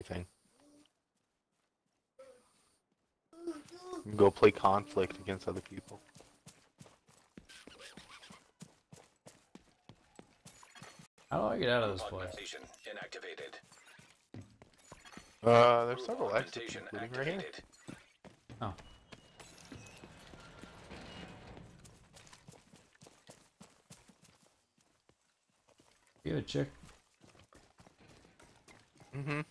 anything. You can go play Conflict against other people. How do I get out of this place? Inactivated. There's several exits, including right here. Oh. You a chick? Mm-hmm.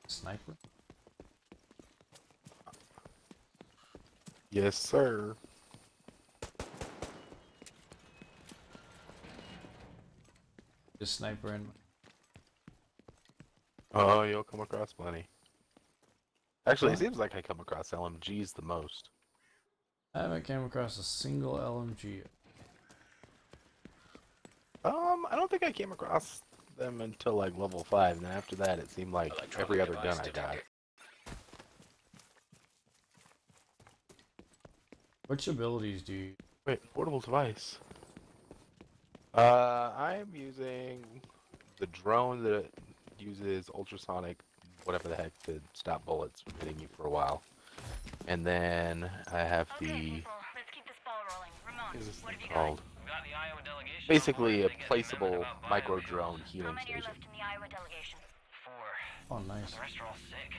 Sniper? Yes, sir. Just sniper in. Oh, you'll come across plenty. Actually, it seems like I come across LMGs the most. I haven't came across a single LMG yet. I don't think I came across them until like level 5, and then after that it seemed like every other gun I got. Which abilities do you... Wait, portable device. I'm using the drone that uses ultrasonic, whatever the heck, to stop bullets from hitting you for a while. And then I have the... What is this thing called? Basically a placeable micro drone healing station. Oh, nice. The rest are all sick.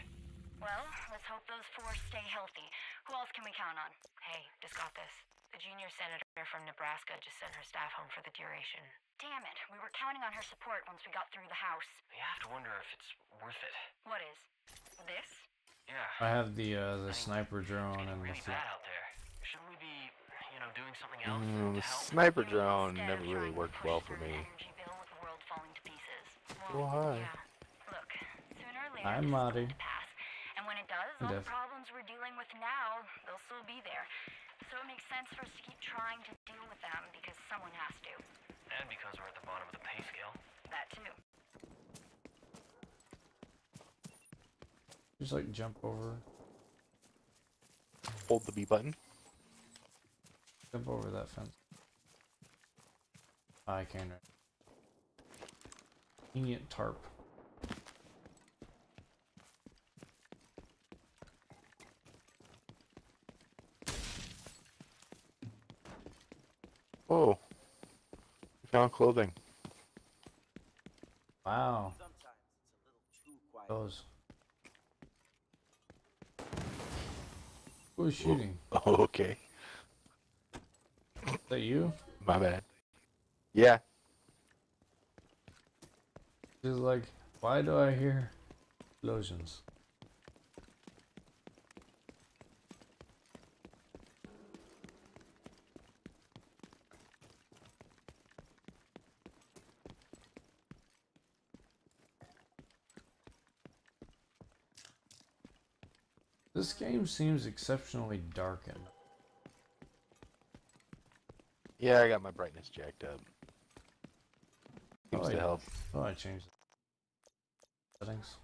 Well, let's hope those 4 stay healthy. Who else can we count on? Hey, just got this. The junior senator from Nebraska just sent her staff home for the duration. Damn it, we were counting on her support once we got through the house. You have to wonder if it's worth it. What is? This? Yeah. I have the sniper drone and really the... bad out there. Shouldn't we be, you know, doing something else The to help? sniper drone never really worked well for me. Well, hi. yeah. Look, sooner or later Hi, this is Marty. going to pass. And when it does, all the problems we're dealing with now, they'll still be there. So it makes sense for us to keep trying to deal with them because someone has to. And because we're at the bottom of the pay scale. That too. Just like jump over. Hold the B button. Jump over that fence. I can. Convenient tarp. Whoa. We found clothing. Wow. Those. Who was shooting? Oh, okay. Is that you? My bad. Yeah. Just like, why do I hear explosions? This game seems exceptionally darkened. Yeah, I got my brightness jacked up. Seems to yeah. help. Oh, I changed the settings.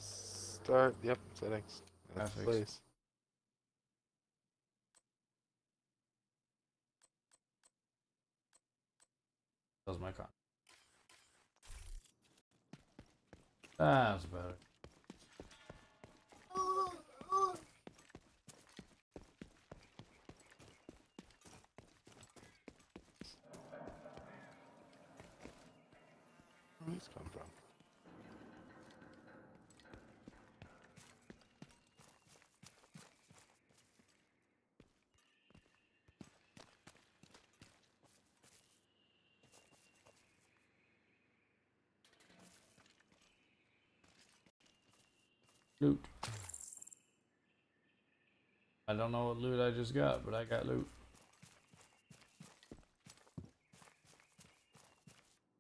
Start. Yep, settings. That's the Graphics. place. That was my con. That's better. Where did these come from? Loot. I don't know what loot I just got, but I got loot.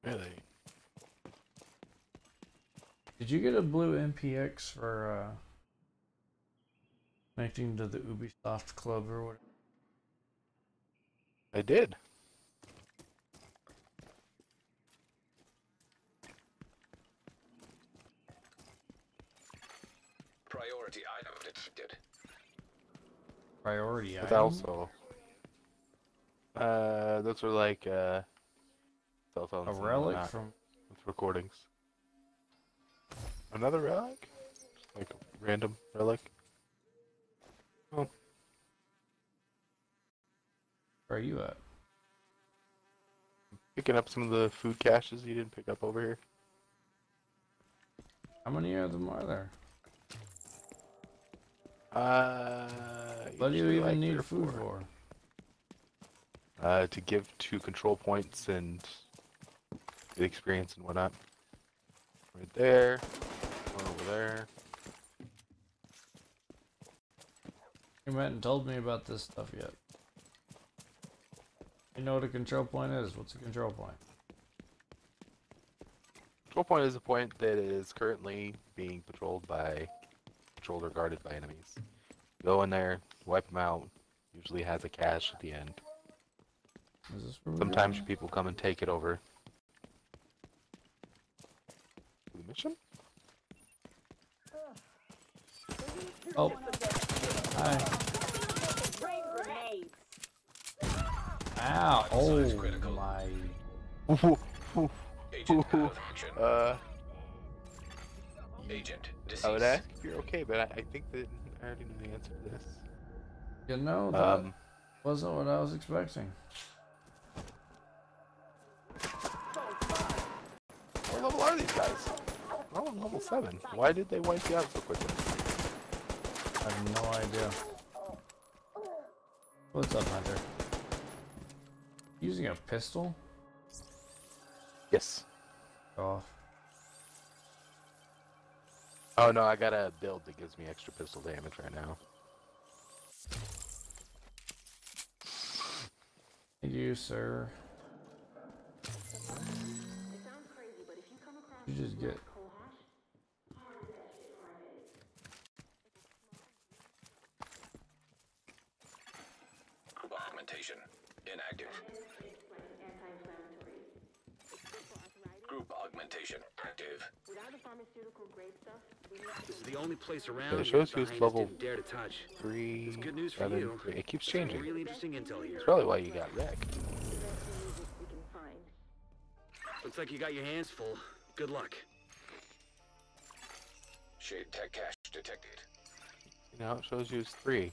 Really? Did you get a blue MPX for connecting to the Ubisoft Club or whatever? I did. Priority item detected. Priority But item? also, those are like cell phones. A and relic whatnot from... with recordings. Another relic? Like a random relic? Oh, Where are you at? picking up some of the food caches you didn't pick up over here. How many of them are there? What What do you even need food for? To give 2 control points and get experience and whatnot. Right there. One over there. You went and told me about this stuff yet. You know what a control point is? What's a control point? Control point is a point that is currently being patrolled or guarded by enemies. Go in there, wipe them out. Usually has a cache at the end. Is this where we're Sometimes going? people come and take it over. The mission? Oh. Hi. Ow. Oh my. Agent out of action. Agent deceased. I would ask if you're okay, but I think that I already know the answer to this. You know, that wasn't what I was expecting. What level are these guys? Oh, I'm level 7. Why did they wipe you out so quickly? I have no idea. What's up, Hunter? Using a pistol? Yes. Off. Oh no, I got a build that gives me extra pistol damage right now. Thank you, sir. You just get. Group augmentation inactive. Group augmentation active. This is the only place around So it here shows that you it's Highness level didn't dare to touch. 3, It's good news for 7, you. 3. It keeps Some changing. really interesting intel here. That's probably why you got wrecked. Looks like you got your hands full. Good luck. Shade tech cache detected. Now it shows you it's 3.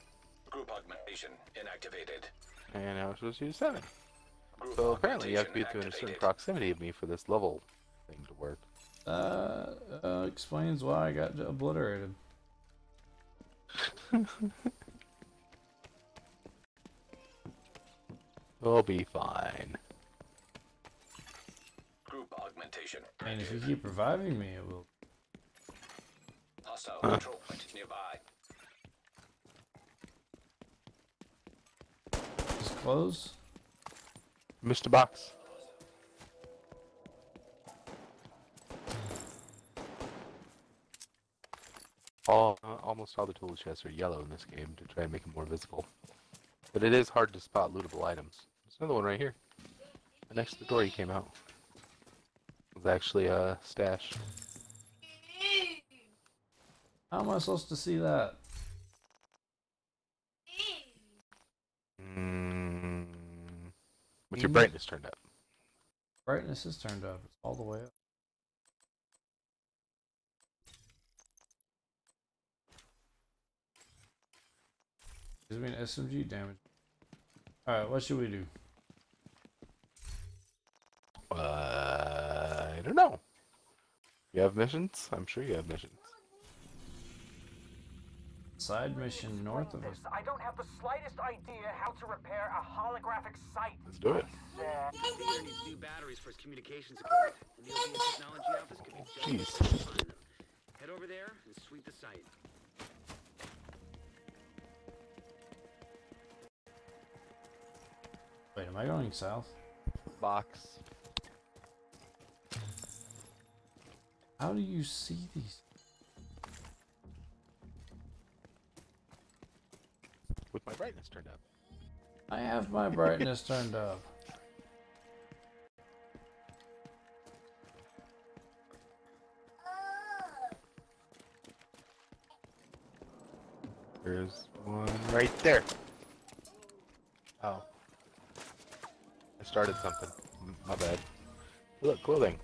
Group augmentation inactivated. And now it shows you it's 7. Group So apparently you have to be augmentation within a certain activated. proximity of me for this level thing to work. Explains why I got obliterated. We'll be fine. Group augmentation And if you active. keep reviving me, it will. Hostile control point nearby. Just close. Mr. Box. Almost all the tool chests are yellow in this game to try and make them more visible. But it is hard to spot lootable items. There's another one right here. Next to the door you came out. It was actually a stash. How am I supposed to see that? With your brightness turned up. Brightness is turned up. It's all the way up. Gives me an SMG damage. Alright, what should we do? I don't know. You have missions? I'm sure you have missions. Side mission north of us. I don't have the slightest idea how to repair a holographic sight. Let's do it. Peter needs new batteries for his communications equipment. And the OB technology office could be just Jeez. the place to find them. Head over there and sweep the site. Wait, am I going south? Box. How do you see these? With my brightness turned up. I have my brightness turned up. There's one right there. Oh. I started something. My bad. Look, clothing.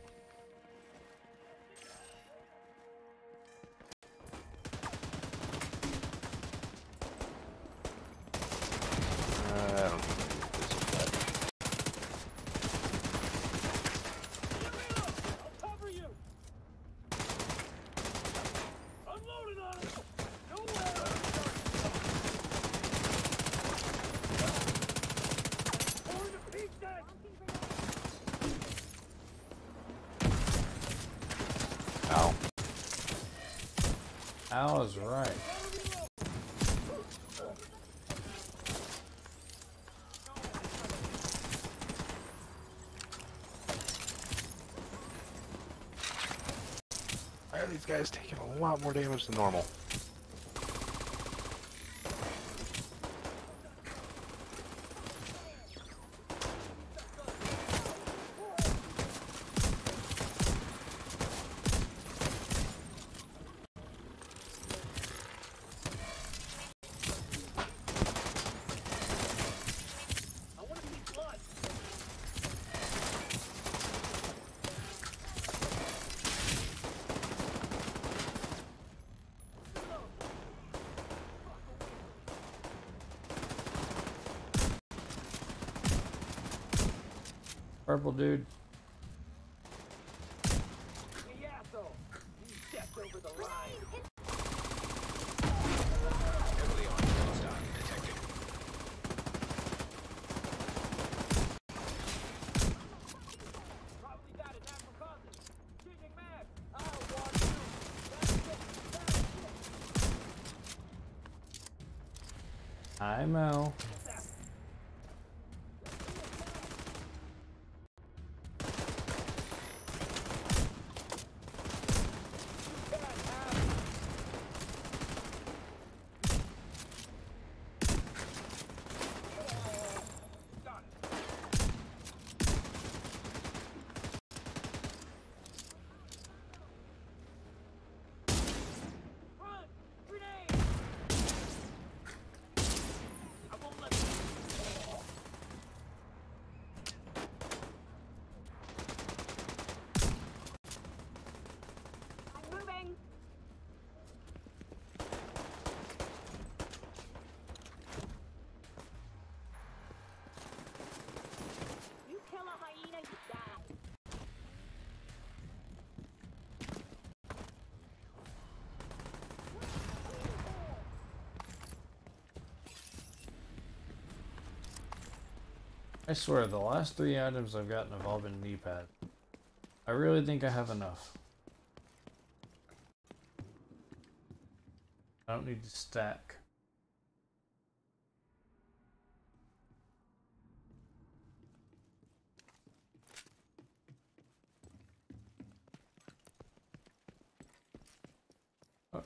Al is right. Why are these guys taking a lot more damage than normal? Purple dude. The asshole! You stepped over the line. Heavily armed hostile detected. Probably got it, natural causes. Changing mag. I want you. That's it. That's it. Hi, Mel. I swear, the last 3 items I've gotten have all been knee pad. I really think I have enough. I don't need to stack. Oh.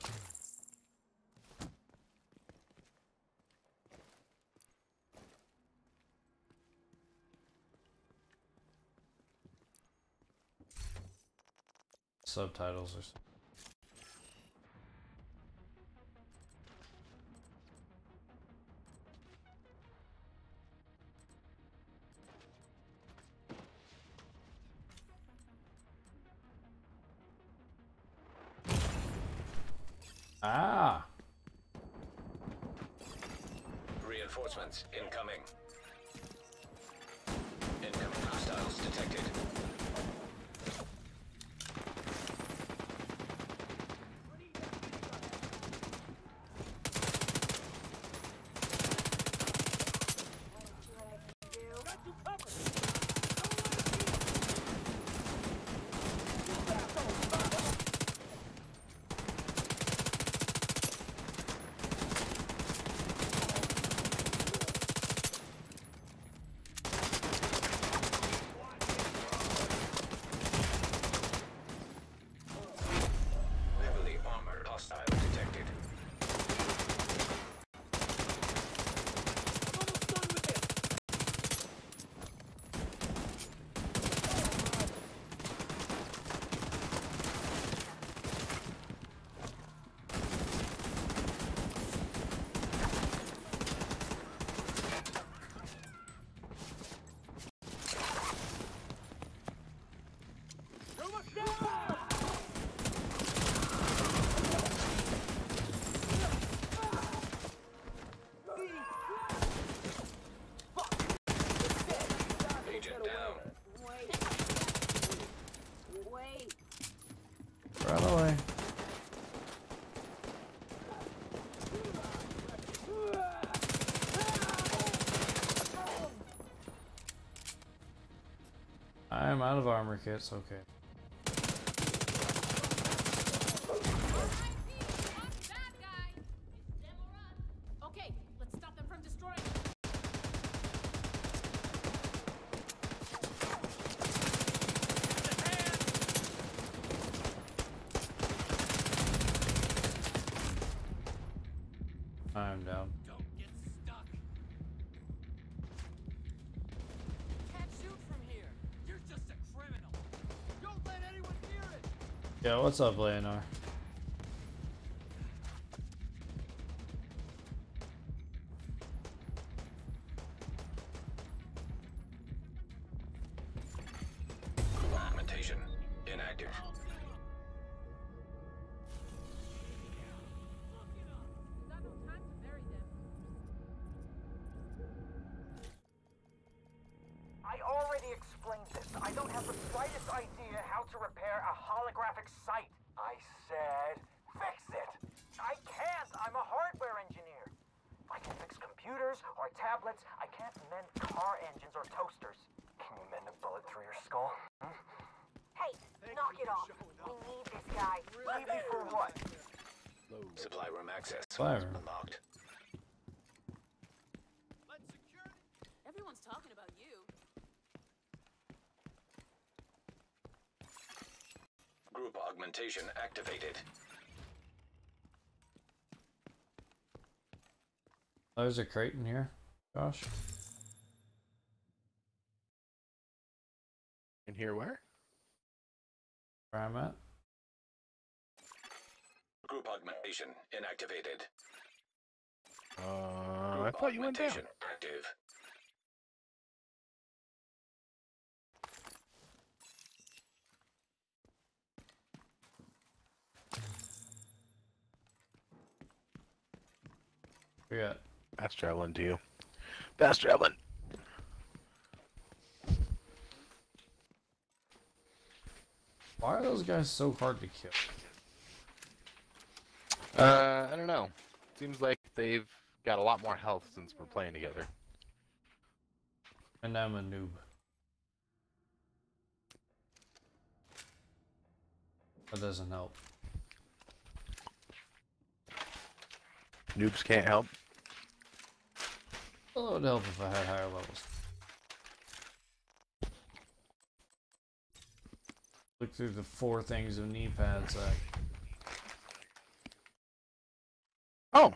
Subtitles or something. Ah! Reinforcements incoming. Incoming hostiles detected. Heavily armored hostile detected. Agent down. Run away. I'm out of armor kits, okay. time down. Don't get stuck. Can't shoot from here. You're just a criminal. Don't let anyone hear it. Yeah, what's up, Leonor? Augmentation inactive. I already explained this. I don't have the slightest idea how to repair a holographic sight. I said, fix it. I can't. I'm a hardware engineer. I can fix computers or tablets. I can't mend car engines or toasters. Can you mend a bullet through your skull? Hmm? Hey, knock it off. We need this guy. Leave me for what? Supply room access Supply room. unlocked. Let's secure it. Everyone's talking about you. Group augmentation activated. Oh, there's a crate in here, Josh. In here where? Where I'm at. Group augmentation inactivated. I Group thought you went down. augmentation active. We got Fast traveling to you. Fast traveling. Why are those guys so hard to kill? I don't know. Seems like they've got a lot more health since we're playing together. And I'm a noob. That doesn't help. Noobs can't help. Well, it would help if I had higher levels. Look through the 4 things of knee pads. Oh!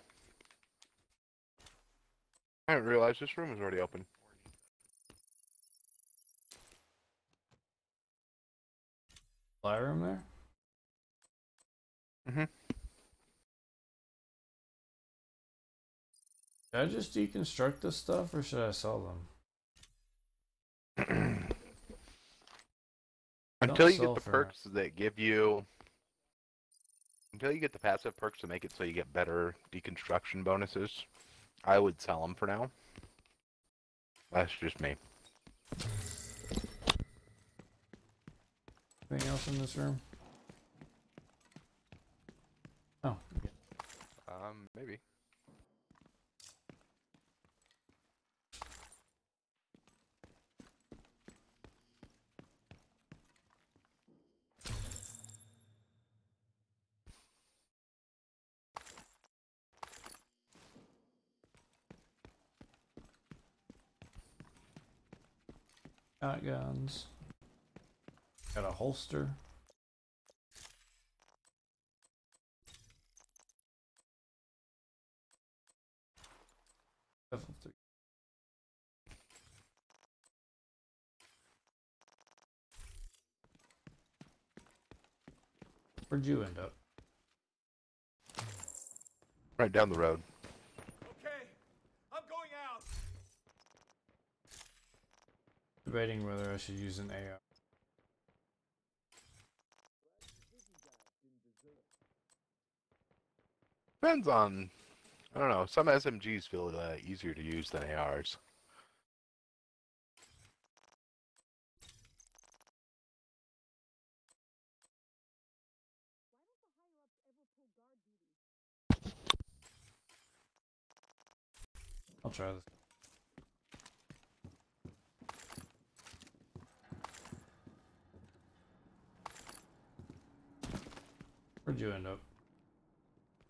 I didn't realize this room was already open. Fly room there? Mm-hmm. Should I just deconstruct this stuff or should I sell them? Until you sell get the for- perks that give you... Until you get the passive perks to make it so you get better deconstruction bonuses, I would sell them for now. That's just me. Anything else in this room? Oh, okay. Maybe. Shotguns. Got a holster. Level 3. Where'd you end up? Right down the road. Okay, I'm going out. Debating whether I should use an AR. Depends on... I don't know. Some SMGs feel easier to use than ARs. I'll try this. Where'd you end up?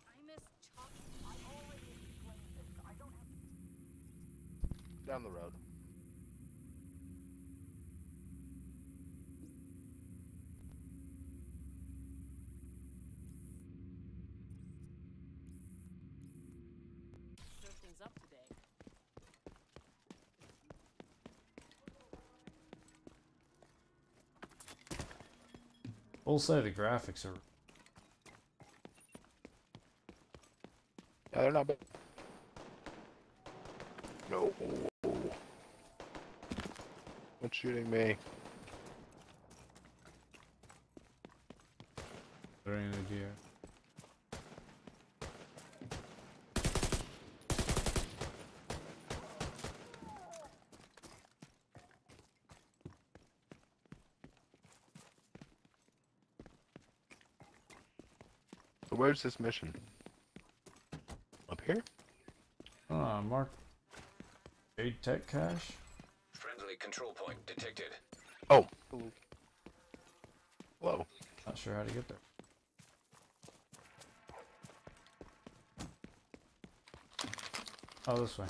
I miss chocolate. I already explained this. I don't have... Down the road. stir things up today. We'll say the graphics are. Yeah, they're not bad. No. What's shooting me? There ain't a deer. So where's this mission? Up here? Mark. Aid tech cache? Friendly control point detected. Oh. Whoa. Not sure how to get there. Oh, this way.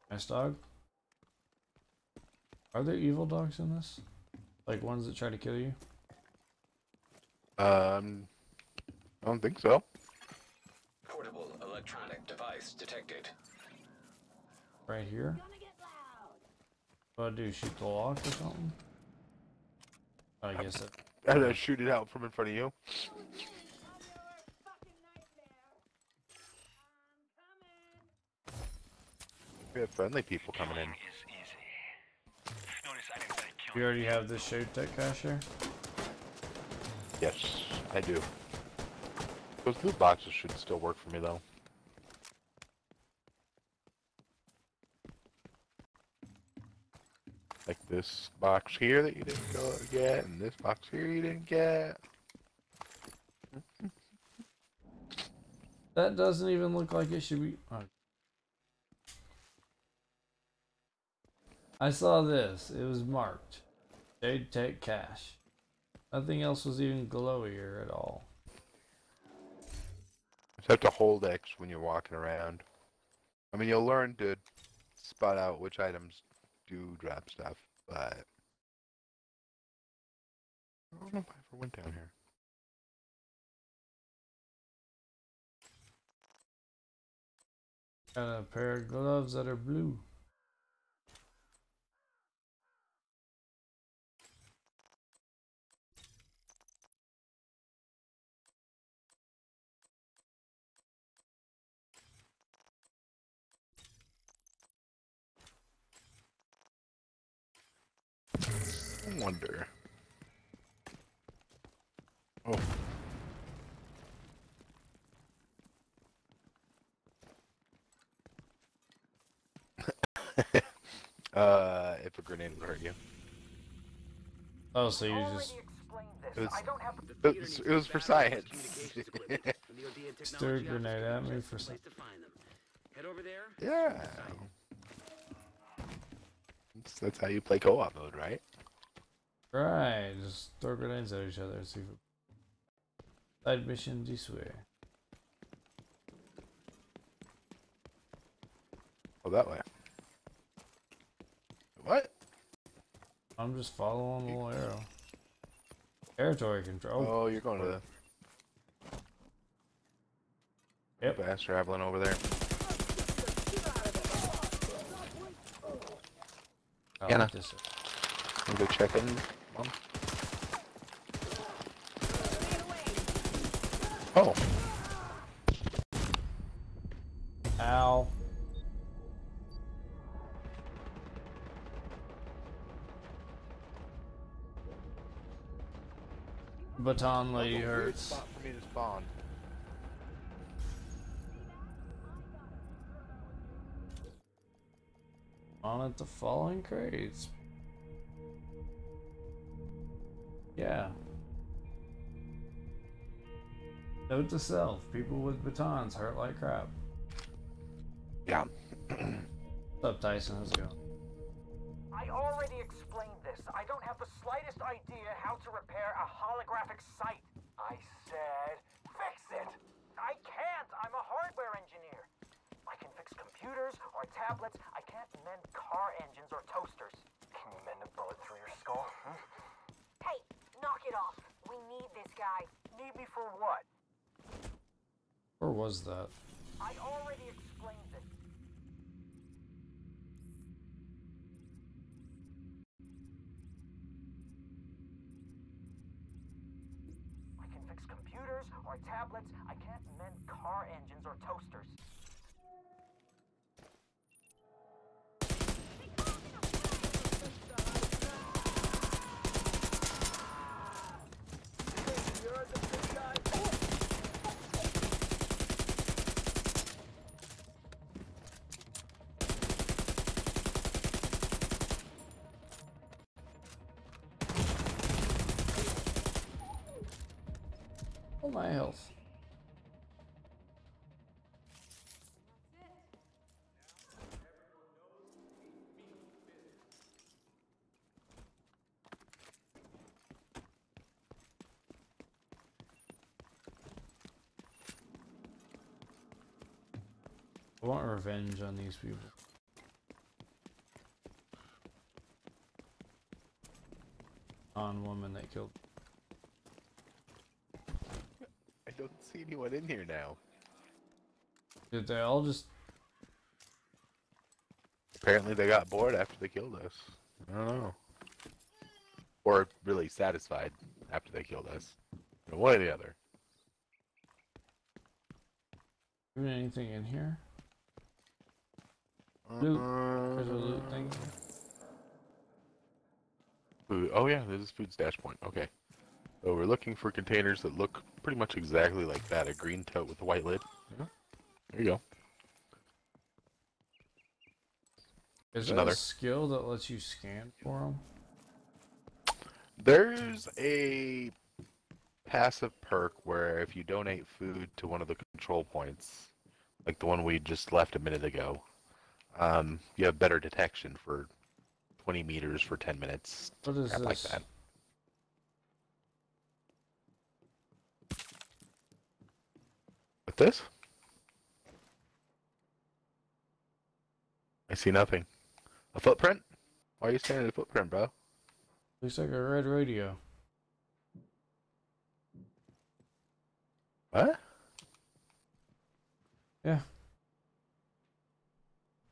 Nice dog. Are there evil dogs in this? Like ones that try to kill you? I don't think so. Portable electronic device detected. Right here? What do I do? Shoot the lock or something? I guess it. And I shoot it out from in front of you. We have friendly people coming in. You already have this shade tech cache here? Yes, I do. Those loot boxes should still work for me though. Like this box here that you didn't go get, and this box here you didn't get. That doesn't even look like it should be. Oh. I saw this. It was marked. Shade Tech Cache. Nothing else was even glowier at all. Just have to hold X when you're walking around. I mean, you'll learn to spot out which items do drop stuff, but I don't know if I ever went down here. Got a pair of gloves that are blue. I wonder. Oh. If a grenade will hurt you. Oh, so you just It was for science. threw a grenade at me for some. Head over there. Yeah. That's how you play co-op mode, right? Right, just throw grenades at each other. See if it... Side mission this way. Oh, that way. What? I'm just following the little arrow. Territory control. Oh, you're going to the... Yep. Fast traveling over there. I Anna. like this. Can we go check in, Mom? Oh. Ow. Baton lady That's a weird hurts. spot for me to spawn. On at the falling crates. Yeah. Note to self, people with batons hurt like crap. Yeah. What's up, Tyson? How's it going? I already explained this. I don't have the slightest idea how to repair a holographic sight. I said, fix it! I can't! I'm a hardware engineer. I can fix computers or tablets. I can't mend car engines or toasters. Can you mend a bullet through your skull? Hey, knock it off. We guy. Need me for what? Where was that? I already explained this. I can fix computers or tablets. I can't mend car engines or toasters. You're the big guy. Oh, my health. I want revenge on these people. On woman that killed. I don't see anyone in here now. Did they all just... Apparently they got bored after they killed us. I don't know. Or really satisfied after they killed us. One or the other. Even anything in here? Loot. There's a loot thing. Food. Oh yeah, there's this food stash point. Okay. So we're looking for containers that look pretty much exactly like that. A green tote with a white lid. Yeah. There you go. Is there Another. a skill that lets you scan for them? There's a passive perk where if you donate food to one of the control points, like the one we just left a minute ago, you have better detection for 20 meters for 10 minutes. What is Crap this? like that. With this? I see nothing. A footprint? Why are you standing at a footprint, bro? Looks like a red radio. What? Yeah.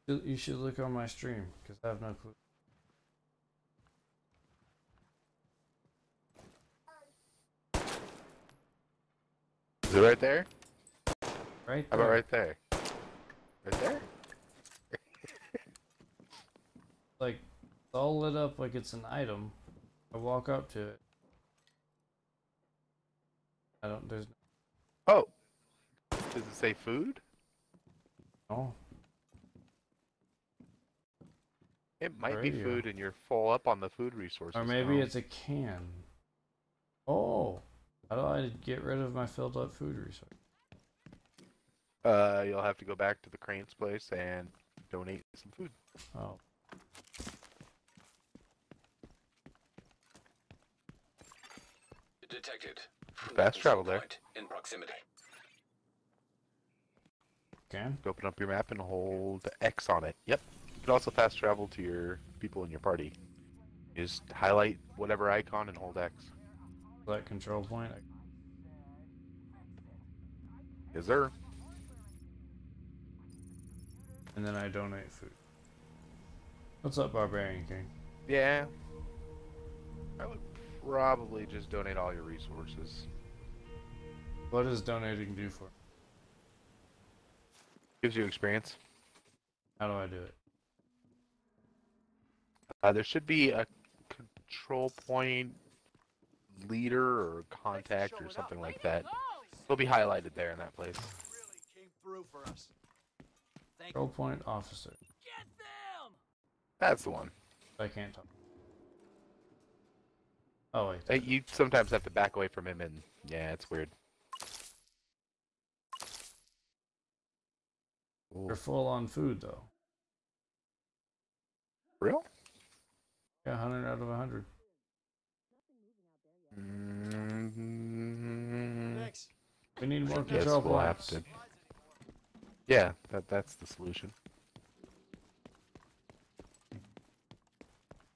You should look on my stream, because I have no clue. Is it right there? Right How there. about right there? Right there? Like, it's all lit up like it's an item. I walk up to it. There's Oh! Does it say food? no. It might be Radio. food and you're full up on the food resources. Or maybe now. it's a can. Oh! How do I get rid of my filled up food resource? You'll have to go back to the Crane's place and donate some food. Oh. Detected. Fast travel there. Point in proximity. Can? Open up your map and hold X on it. Yep. You can also fast travel to your people in your party. You just highlight whatever icon and hold X. That control point? Yes, sir. And then I donate food. What's up, Barbarian King? Yeah. I would probably just donate all your resources. What does donating do for? Gives you experience. How do I do it? There should be a control point leader or contact or something like that. It'll be highlighted there in that place. Really came through for us. Thank Control point officer. Get them! That's the one. I can't talk. Oh wait. You sometimes have to back away from him and yeah, it's weird. Ooh. You're full on food though. Real? Yeah, 100 out of 100. Thanks. We need more Yes, control we'll have points. to. Yeah, that's the solution. We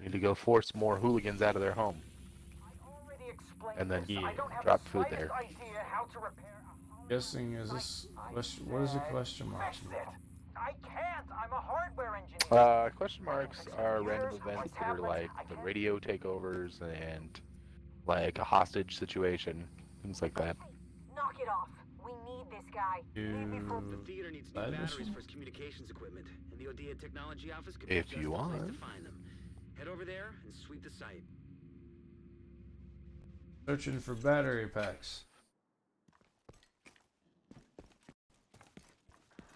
need to go force more hooligans out of their home. I already explained explain and then this. I don't have drop the food slightest there. idea how to repair a Guessing is this question? What is the question marks? Fix it. I can't. I'm a hardware engineer. Question marks are random events that are like the radio takeovers and like a hostage situation, things like that. Knock it off. We need this guy. The theater needs new Side batteries mission? for its communications equipment, and the ODA Technology Office could If be just you the place want. to find them. Head over there and sweep the site. Searching for battery packs.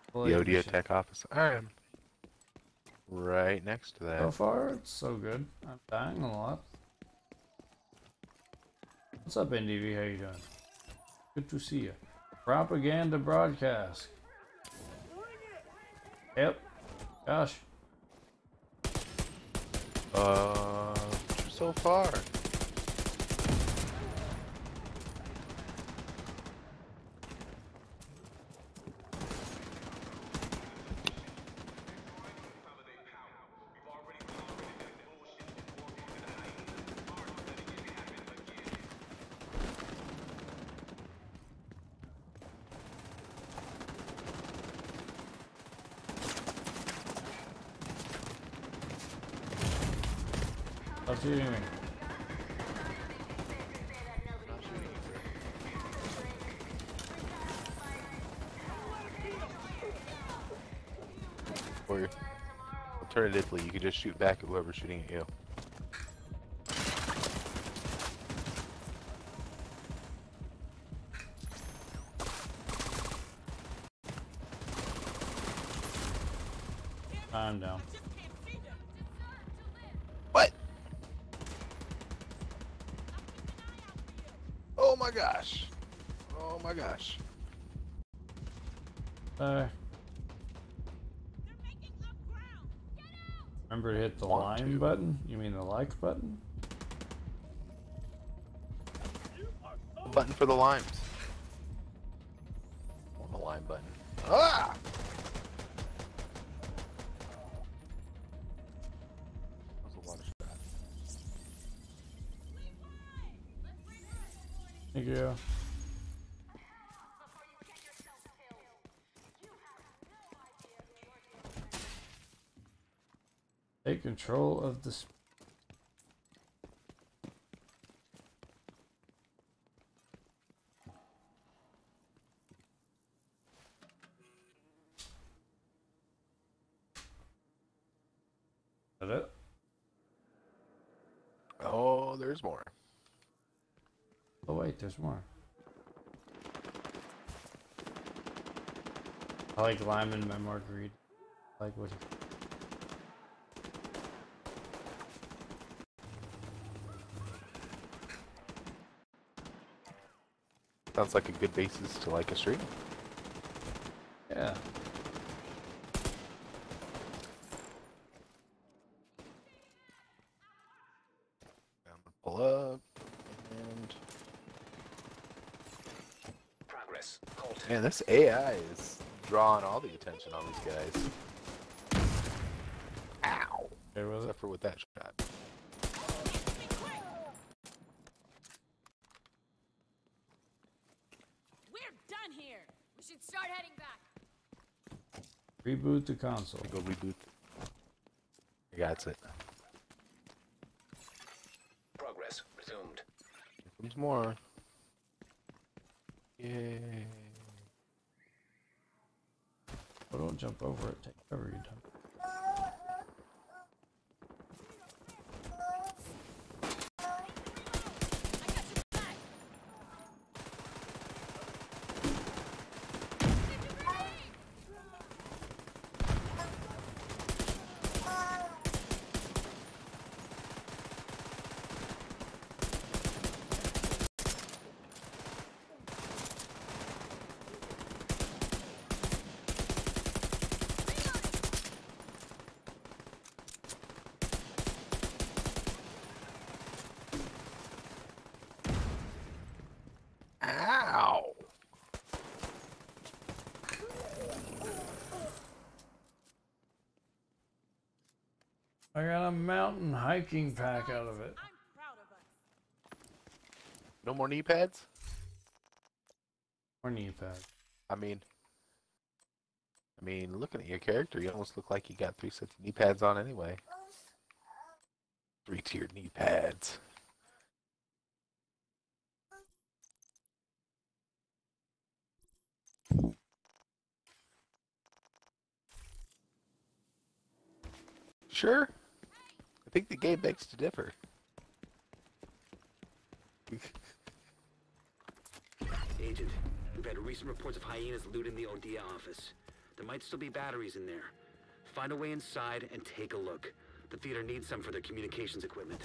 The Blade ODA mission. Tech office. Alright. Right next to that. So far, it's so good. I'm dying a lot. What's up, NDV? How you doing? Good to see you. Propaganda broadcast. Yep. Gosh. So far. Stop shooting me. Or alternatively, you could just shoot back at whoever's shooting at you. I'm down. What? Oh my gosh. Oh my gosh. Remember to hit the Want line to. button? You mean the like button? Button for the limes. On the lime button. Ah! That was a lot of shots. Thank you. Take control of the. Is that it? Oh, there's more. Oh wait, there's more. I like lime in my margarita. I like what. Sounds like a good basis to like a stream. Yeah. Pull up and Progress. Halt. man, this AI is drawing all the attention on these guys. Ow! Okay with it. Except for with that shot. We're done here. We should start heading back. Reboot the console. Go reboot. I got it. Progress resumed. Here comes more. Yay! Oh, don't jump over it. Take cover, you dumb. Ow! I got a mountain hiking pack out of it. I'm proud of us. No more knee pads? Or knee pad. I mean, looking at your character, you almost look like you got 3 sets of knee pads on anyway. 3-tiered knee pads. Sure. I think the game begs to differ. Agent, we've had recent reports of hyenas looting the Odia office. There might still be batteries in there. Find a way inside and take a look. The theater needs some for their communications equipment.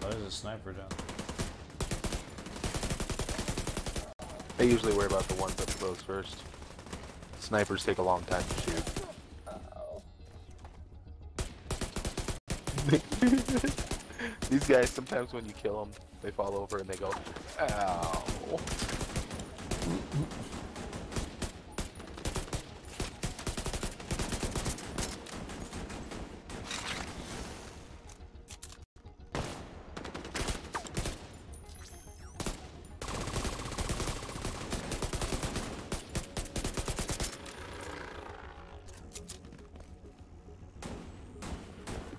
Oh, there's a sniper down there. I usually worry about the ones up close first. Snipers take a long time to shoot. These guys, sometimes when you kill them, they fall over and they go, ow.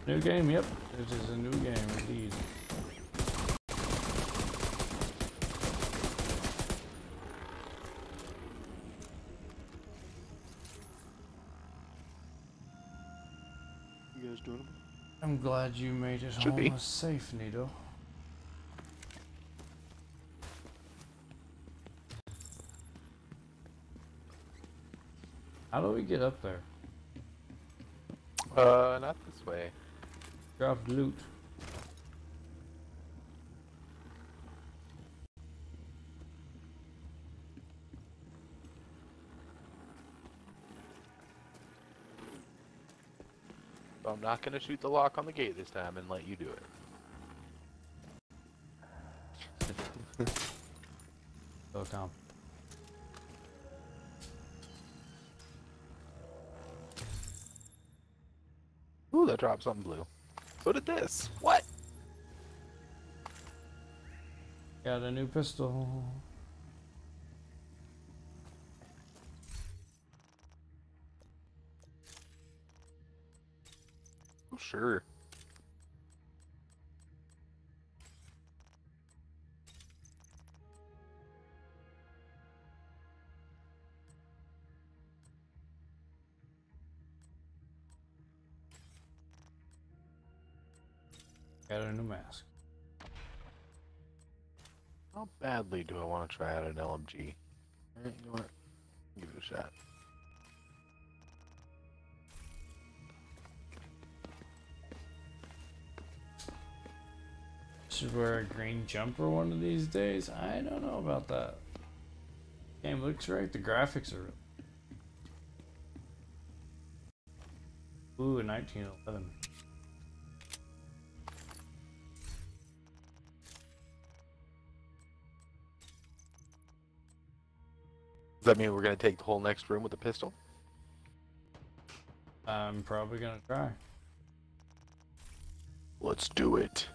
New game, yep. It is a new game, indeed. You guys doing them? I'm glad you made it Should be. home safe, Nito. How do we get up there? Not this way. Drop loot. So I'm not gonna shoot the lock on the gate this time and let you do it. Go comp. Ooh, that dropped something blue. So did this. What? Got a new pistol. Oh, sure. Got a new mask. How badly do I want to try out an LMG? Alright, you know what? Give it a shot. Should wear a green jumper one of these days? I don't know about that. Game looks right. The graphics are. Ooh, 1911. Does that mean we're gonna take the whole next room with a pistol? I'm probably gonna try. Let's do it.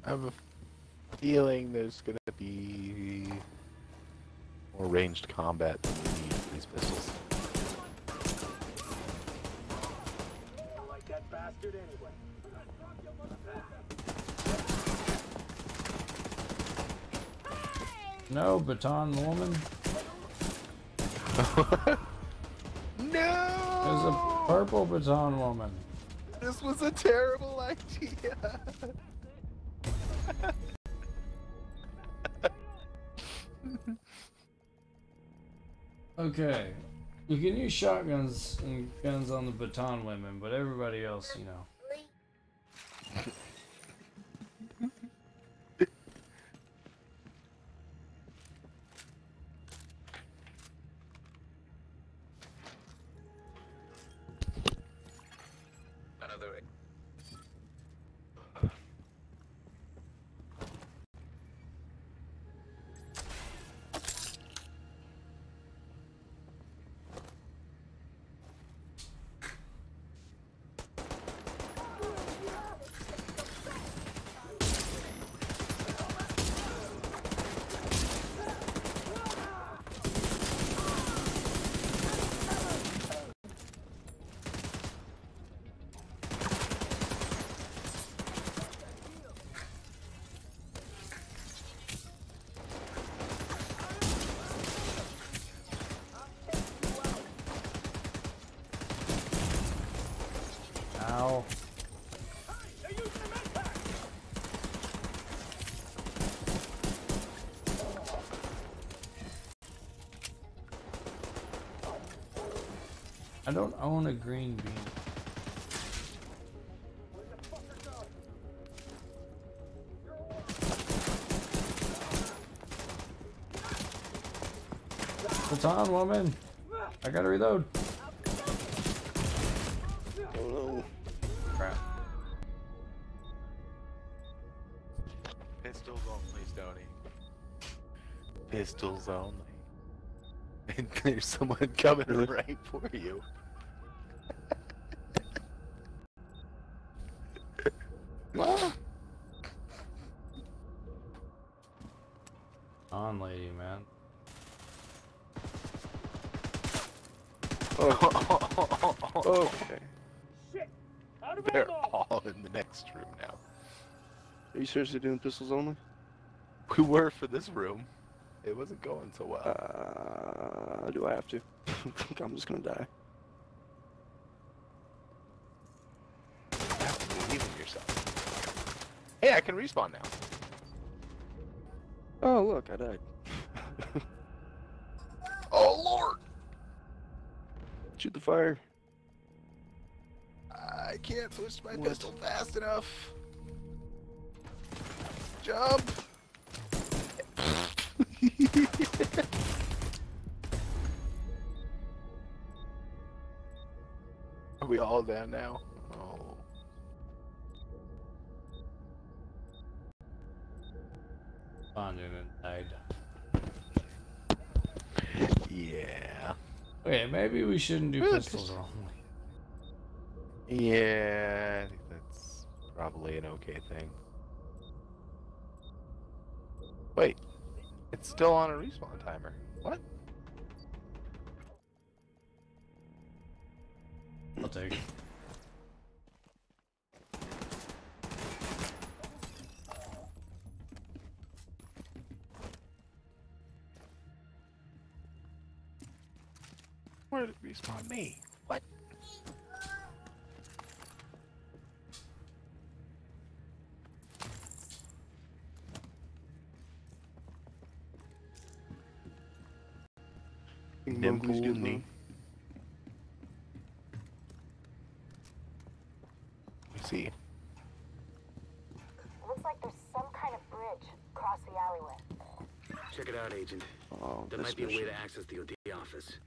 I have a feeling there's gonna be more ranged combat than we need for these pistols. Like that bastard anyway. No, baton woman. No! There's a purple baton woman. This was a terrible idea. Okay. You can use shotguns and guns on the baton women, but everybody else, you know. another. Ow. I don't own a green bean. It's on, woman. I gotta reload. Oh no. Crap. Pistols only, Stoney. Pistols only. And there's someone coming right for you. On, lady, man. Okay. Shit! Out of They're ammo! all in the next room now. Are you seriously doing pistols only? We were for this room. It wasn't going so well. Do I have to? I think I'm just gonna die. You have to believe in yourself. Hey, I can respawn now. Oh look, I died. Oh Lord! Shoot the fire. I can't push my What? pistol fast enough. Jump! Are we all down now? Oh. Spawned in and died. Yeah. Okay, maybe we shouldn't do Really? pistols only. Yeah, I think that's probably an okay thing. Wait, it's still on a respawn timer. What? I'll take it. Where did it respawn me? What? Nimble me. Let me see. Looks like there's some kind of bridge across the alleyway. Check it out, Agent. Oh, There this might be a way mission. to access the OD office.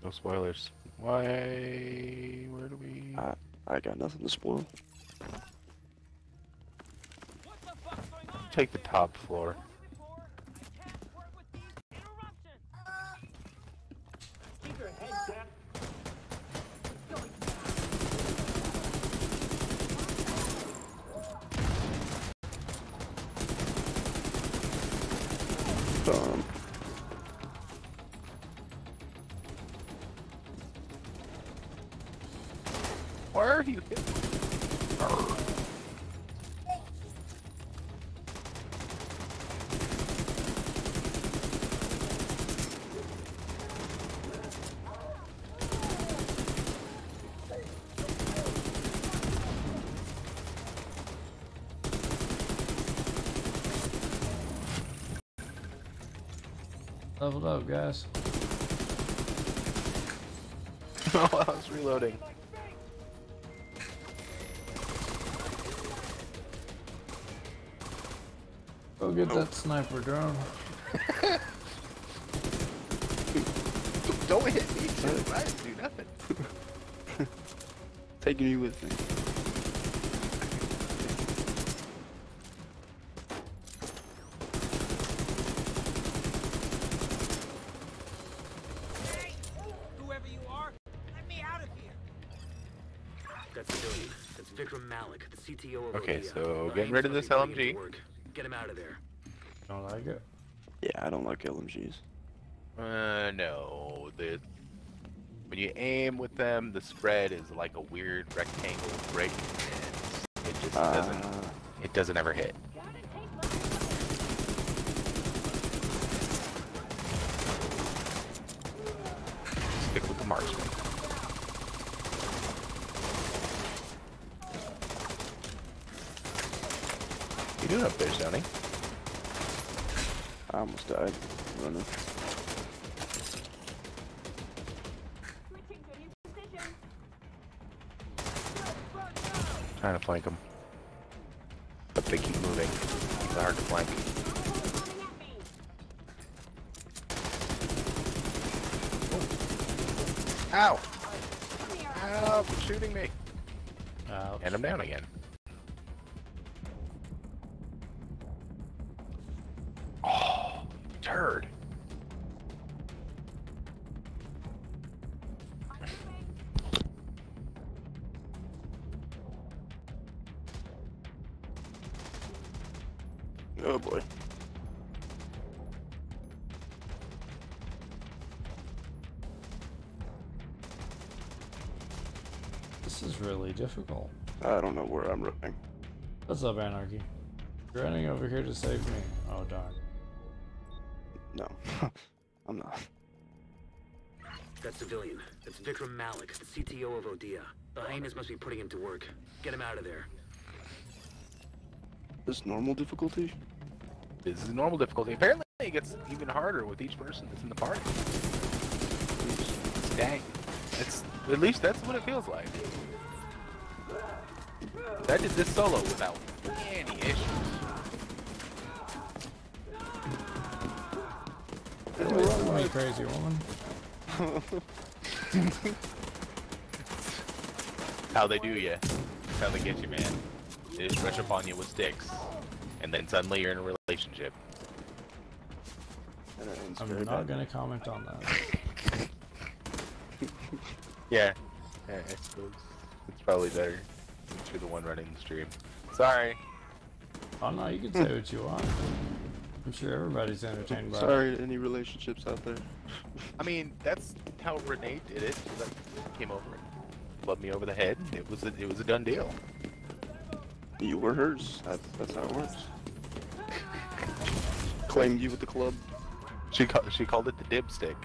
No spoilers. Why? Where do we? I got nothing to spoil. What the fuck's going on? Take the top floor. Before, I can't work with these interruptions. Keep your head down. Why are you hitting? Leveled up, guys. Oh, I was reloading. Go get that sniper drone. Don't hit me, too. I didn't do nothing. taking you with me. Hey! Whoever you are, let me out of here! That's civilian. That's Vikram Malik, the CTO of Okay, Odia. so The getting Haines rid of must this be putting him LMG. to work. Get him out of there. Don't like it? Yeah, I don't like LMGs. No. When you aim with them, the spread is like a weird rectangle break, and it just doesn't. It doesn't ever hit. Stick with the marksman. You doing up there, Sony? I almost died running. Trying to flank them. But they keep moving. It's hard to flank. Oh. Ow! Ow! They're shooting me! Ouch. And I'm down again. Oh, turd. Oh boy. This is really difficult. I don't know where I'm running. What's up, Anarchy? You're running over here to save me. Oh, darn. No, I'm not. That's civilian. That's Vikram Malik, the CTO of Odia. The hyenas must be putting him to work. Get him out of there. This normal difficulty? This is normal difficulty. Apparently it gets even harder with each person that's in the party. Dang. At least that's what it feels like. I did this solo without any issues. Listen to me, crazy woman. How they do ya. That's how they get you, man. They just rush up on you with sticks. And then suddenly you're in a relationship. And it ends I'm very not bad. gonna comment on that. Yeah. I suppose. It's probably better. Since you're the one running the stream. Sorry. Oh no, you can say what you want. I'm sure everybody's entertained by it. Sorry to any relationships out there. I mean, that's how Renee did it. She like came over and clubbed me over the head. And it was a done deal. You were hers. That's how it works. Claimed you with the club. She called it the dipstick.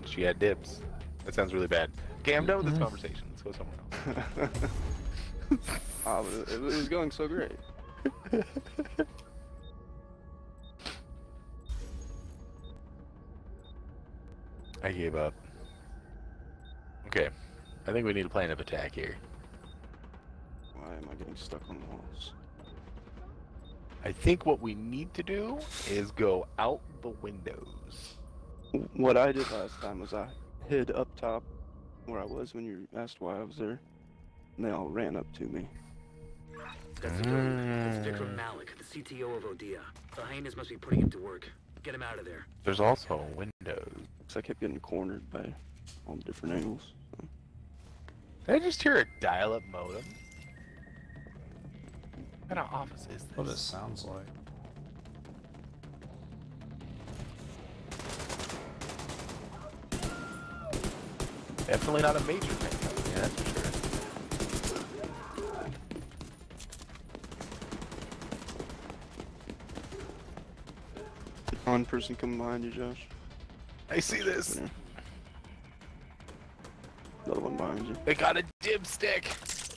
She had dibs. That sounds really bad. Okay, I'm done with this conversation. Let's go somewhere else. Ah, but it was going so great. I gave up. Okay, I think we need a plan of attack here. Why am I getting stuck on walls? I think what we need to do is go out the windows. What I did last time was I hid up top where I was when you asked why I was there. And they all ran up to me. That's civilian. That's Vikram Malik, the CTO of Odia. The hyenas must be putting him to work. Get him out of there. There's also windows. Because I kept getting cornered by all the different angles. So. Did I just hear a dial-up modem? What kind of office is this? What it sounds like. Definitely not a major thing company, that's for sure. One person coming behind you, Josh. I see this. Another one behind you. They got a dipstick.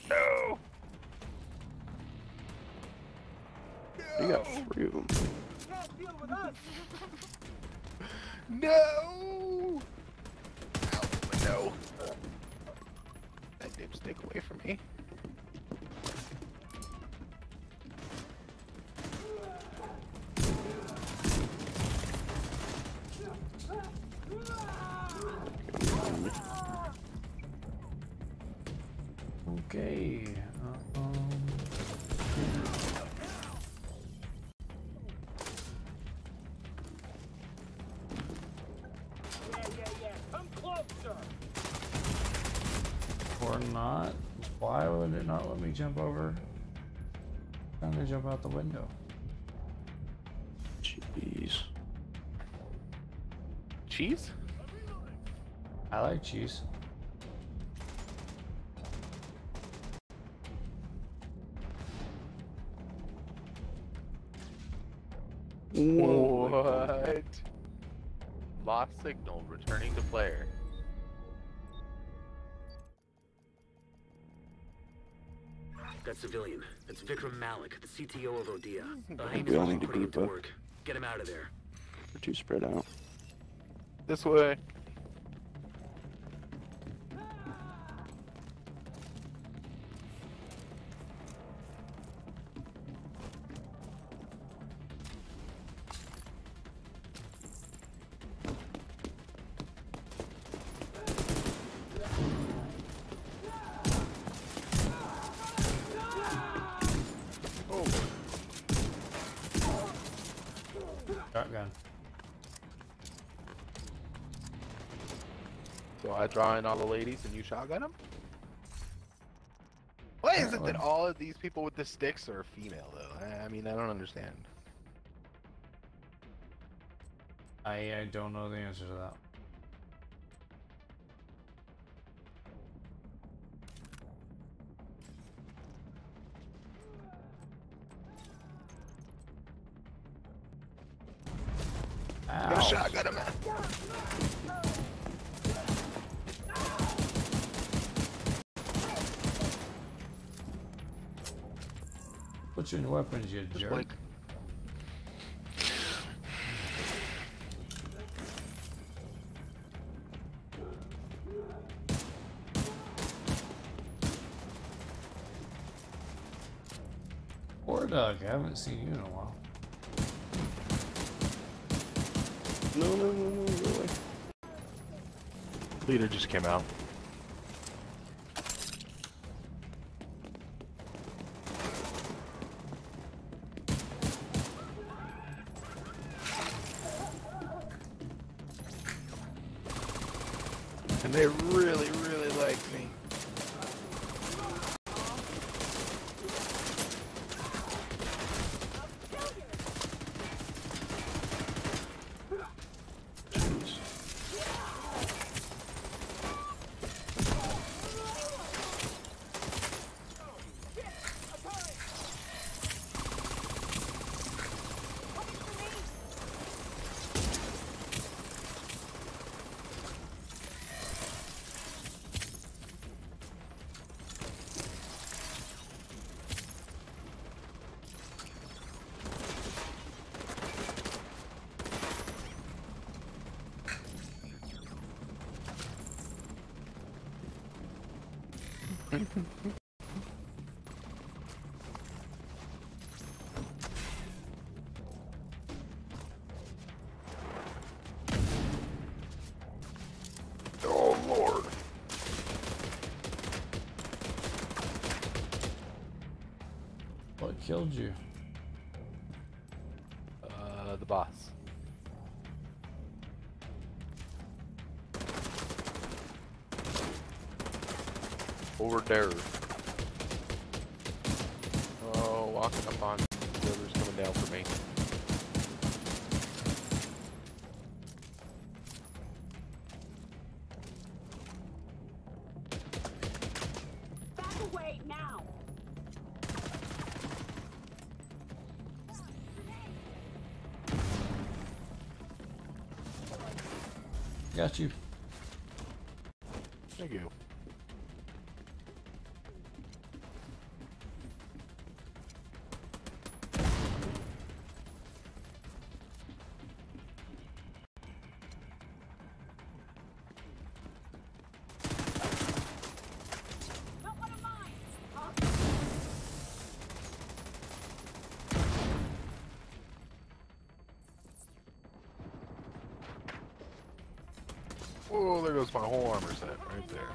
No. You got 3 of them. Can't deal with us! No. No. That dipstick away from me. Okay. Yeah. Come closer. Or not. Why would it not let me jump over? I'm trying to jump out the window. Jeez. Cheese? I like cheese. What? Lost signal, returning to player. That civilian. That's Vikram Malik, the CTO of Odia. We all need to putting him group to up. work. Get him out of there. We're too spread out. This way. Shotgun. So I draw in all the ladies and you shotgun them? Why is it that all of these people with the sticks are female though? I mean, I don't understand. I don't know the answer to that. Got a shotgun him, man. Put you in your weapons, you jerk. Like, Poor Doug, I haven't seen you in a while. No, go away. leader just came out. And they really, really like me. Oh Lord. What killed you? The boss. Over there. Oh, walking up on whoever's coming down for me. Back away now. Got you. Thank you. Not one of mine. Oh, there goes my whole armor set right there.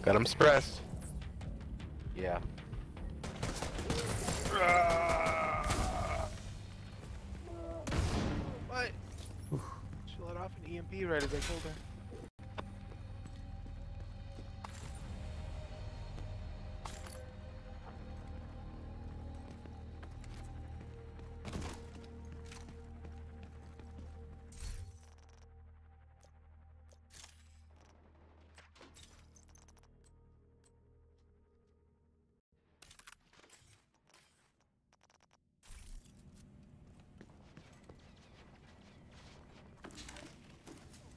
Got him stressed. Yeah. What? She let off an EMP right as I told her.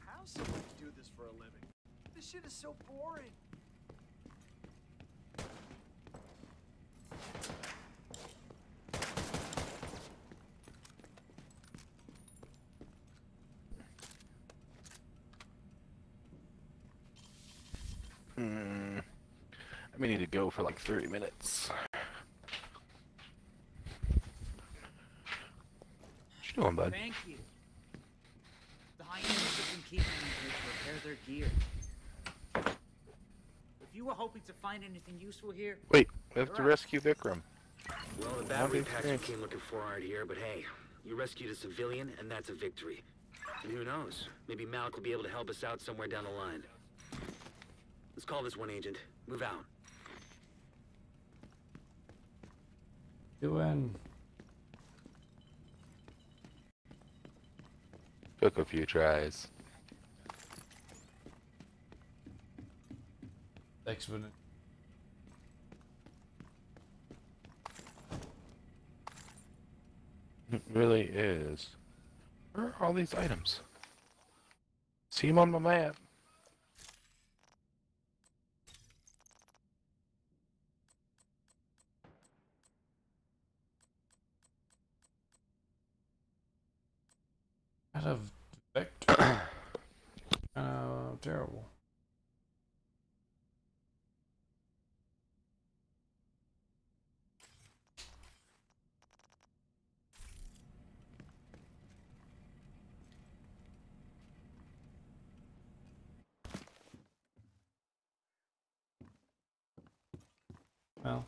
How's someone do this for a living? This shit is so boring. I may need to go for like 30 minutes. What you doing, bud? Thank you. The hyenas have been keeping me here to repair their gear. If you were hoping to find anything useful here, Wait, we have to rescue Vikram. Well, the battery packs you came looking for aren't here, but hey, you rescued a civilian, and that's a victory. And who knows? Maybe Malik will be able to help us out somewhere down the line. Let's call this one, Agent. Move out. Doing. Took a few tries. Exponent. It really is. Where are all these items? See them on my map. Out of vector. Terrible. Well,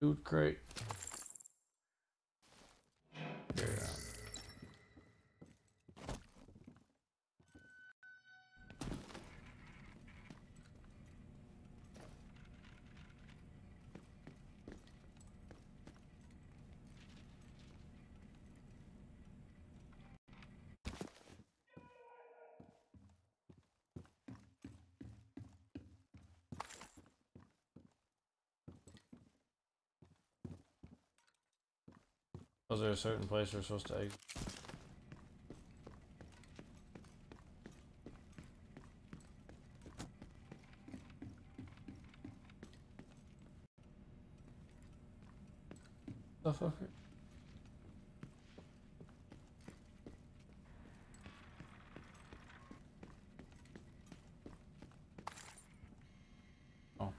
loot crate. Yeah. Was there a certain place we're supposed to exit? The fucker? Oh.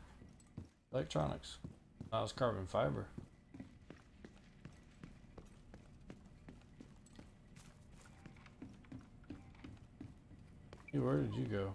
Electronics. That was carbon fiber. Hey, where did you go?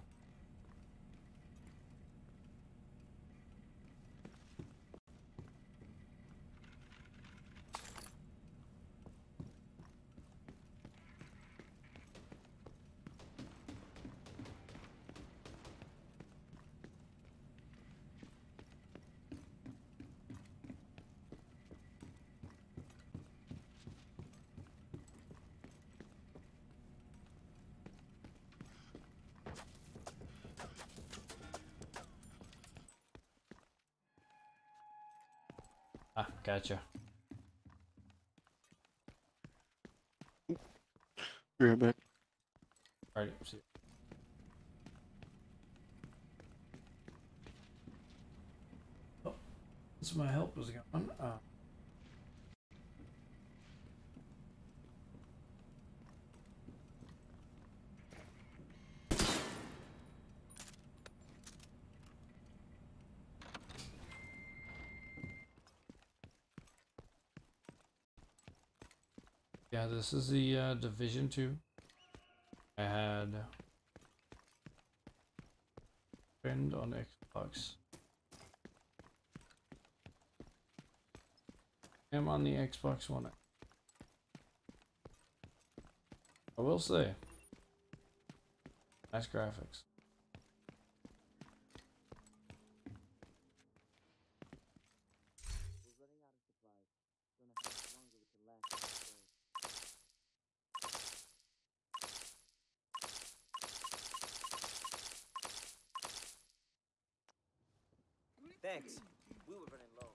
Ah, gotcha. Be right back. Alright, see ya. Oh, this is my help was going. Yeah, this is the Division 2. I had Friend on Xbox. I'm on the Xbox One. I will say, nice graphics. We're running out of supplies. Don't know how much longer we can last in this way. Thanks. We were running low.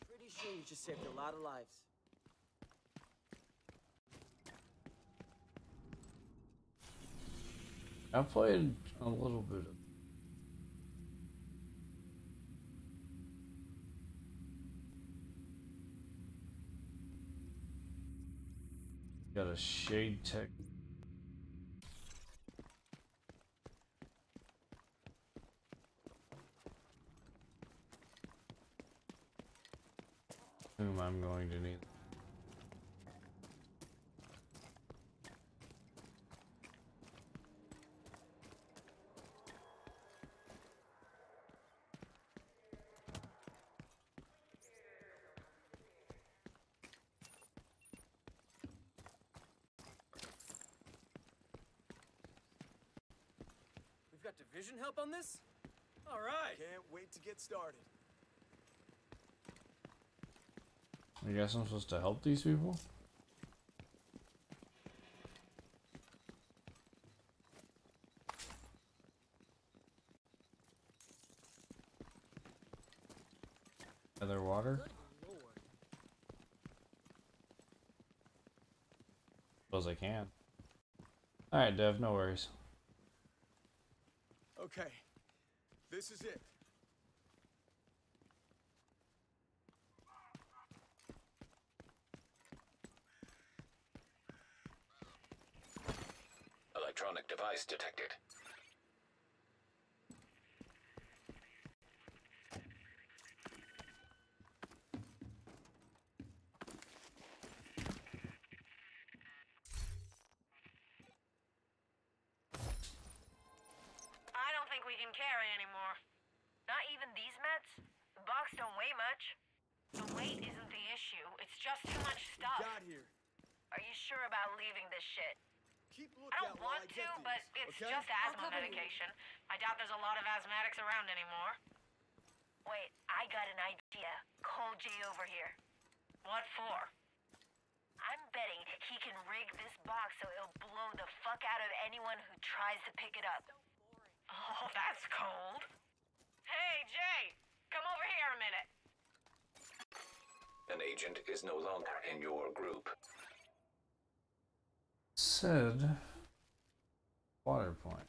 Pretty sure you just saved a lot of lives. I've played a little bit of. Got a shade tech. Whom I'm going to need. We've got division help on this? All right. Can't wait to get started. I guess I'm supposed to help these people? Other water? Good lord. Suppose I can. Alright, Dev, no worries. Okay. This is it. Electronic device detected. I don't think we can carry anymore. Not even these meds? The box don't weigh much. The weight isn't the issue. It's just too much stuff. Got here. Are you sure about leaving this shit? Keep I lookout don't while want I to, get but these, it's okay? just asthma medication. I doubt there's a lot of asthmatics around anymore. Wait, I got an idea. Call Jay over here. What for? I'm betting he can rig this box so it'll blow the fuck out of anyone who tries to pick it up. Oh, that's cold. Hey, Jay! Come over here a minute. An agent is no longer in your group. Said water point.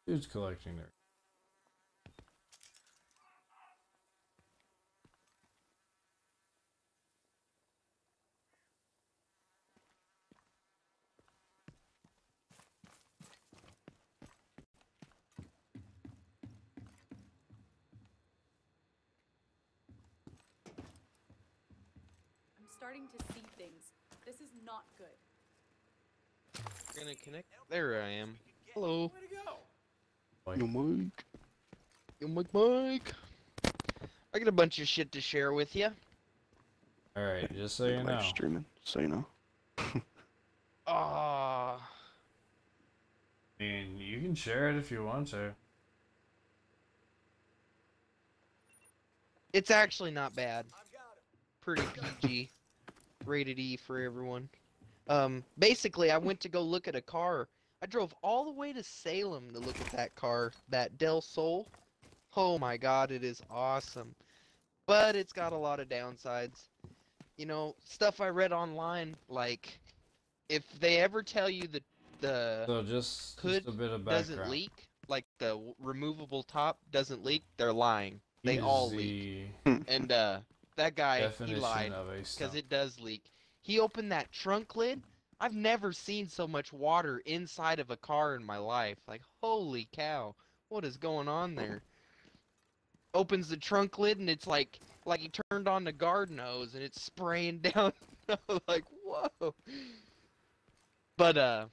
Dude's collecting their. I'm starting to see things. This is not good. Gonna connect. There I am. Hello. Way to go. Yo, Mike. Yo, Mike. I got a bunch of shit to share with you. Alright, just so you know. Live streaming, so you know. Ah. I mean, you can share it if you want to. It's actually not bad. I've got him. Pretty PG. Rated E for everyone. Basically, I went to go look at a car. I drove all the way to Salem to look at that car, that Del Sol. Oh my god, it is awesome. But it's got a lot of downsides. You know, stuff I read online, like, if they ever tell you that the So just hood a bit of doesn't background. leak, like the removable top doesn't leak, they're lying. They all leak. And that guy, he Definition lied, of a because stump. it does leak. He opened that trunk lid. I've never seen so much water inside of a car in my life. Like, holy cow, what is going on there? opens the trunk lid and it's like he turned on the garden hose and it's spraying down. Like, whoa. But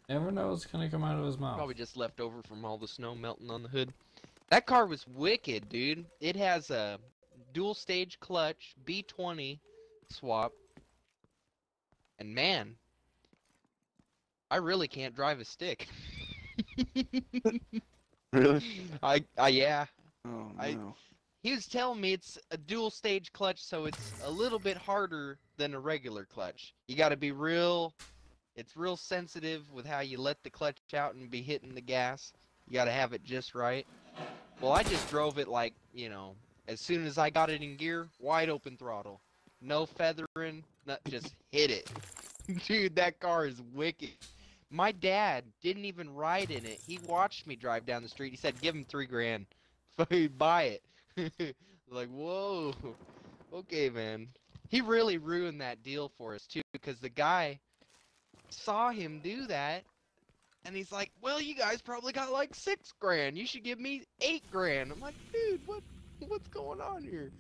Never know what's gonna come out of his mouth. probably just left over from all the snow melting on the hood. That car was wicked, dude. It has a dual stage clutch, B20 swap. And man, I really can't drive a stick. Really? Yeah. Oh no. He was telling me it's a dual stage clutch, so it's a little bit harder than a regular clutch. You gotta be it's real sensitive with how you let the clutch out and be hitting the gas. You gotta have it just right. Well, I just drove it like, you know, as soon as I got it in gear, wide open throttle. No feathering, just hit it. Dude, that car is wicked. My dad didn't even ride in it. He watched me drive down the street. He said, give him $3 grand. Buy it. Like, whoa. Okay, man. He really ruined that deal for us, too, because the guy saw him do that, and he's like, well, you guys probably got like $6 grand. You should give me $8 grand. I'm like, dude, what's going on here?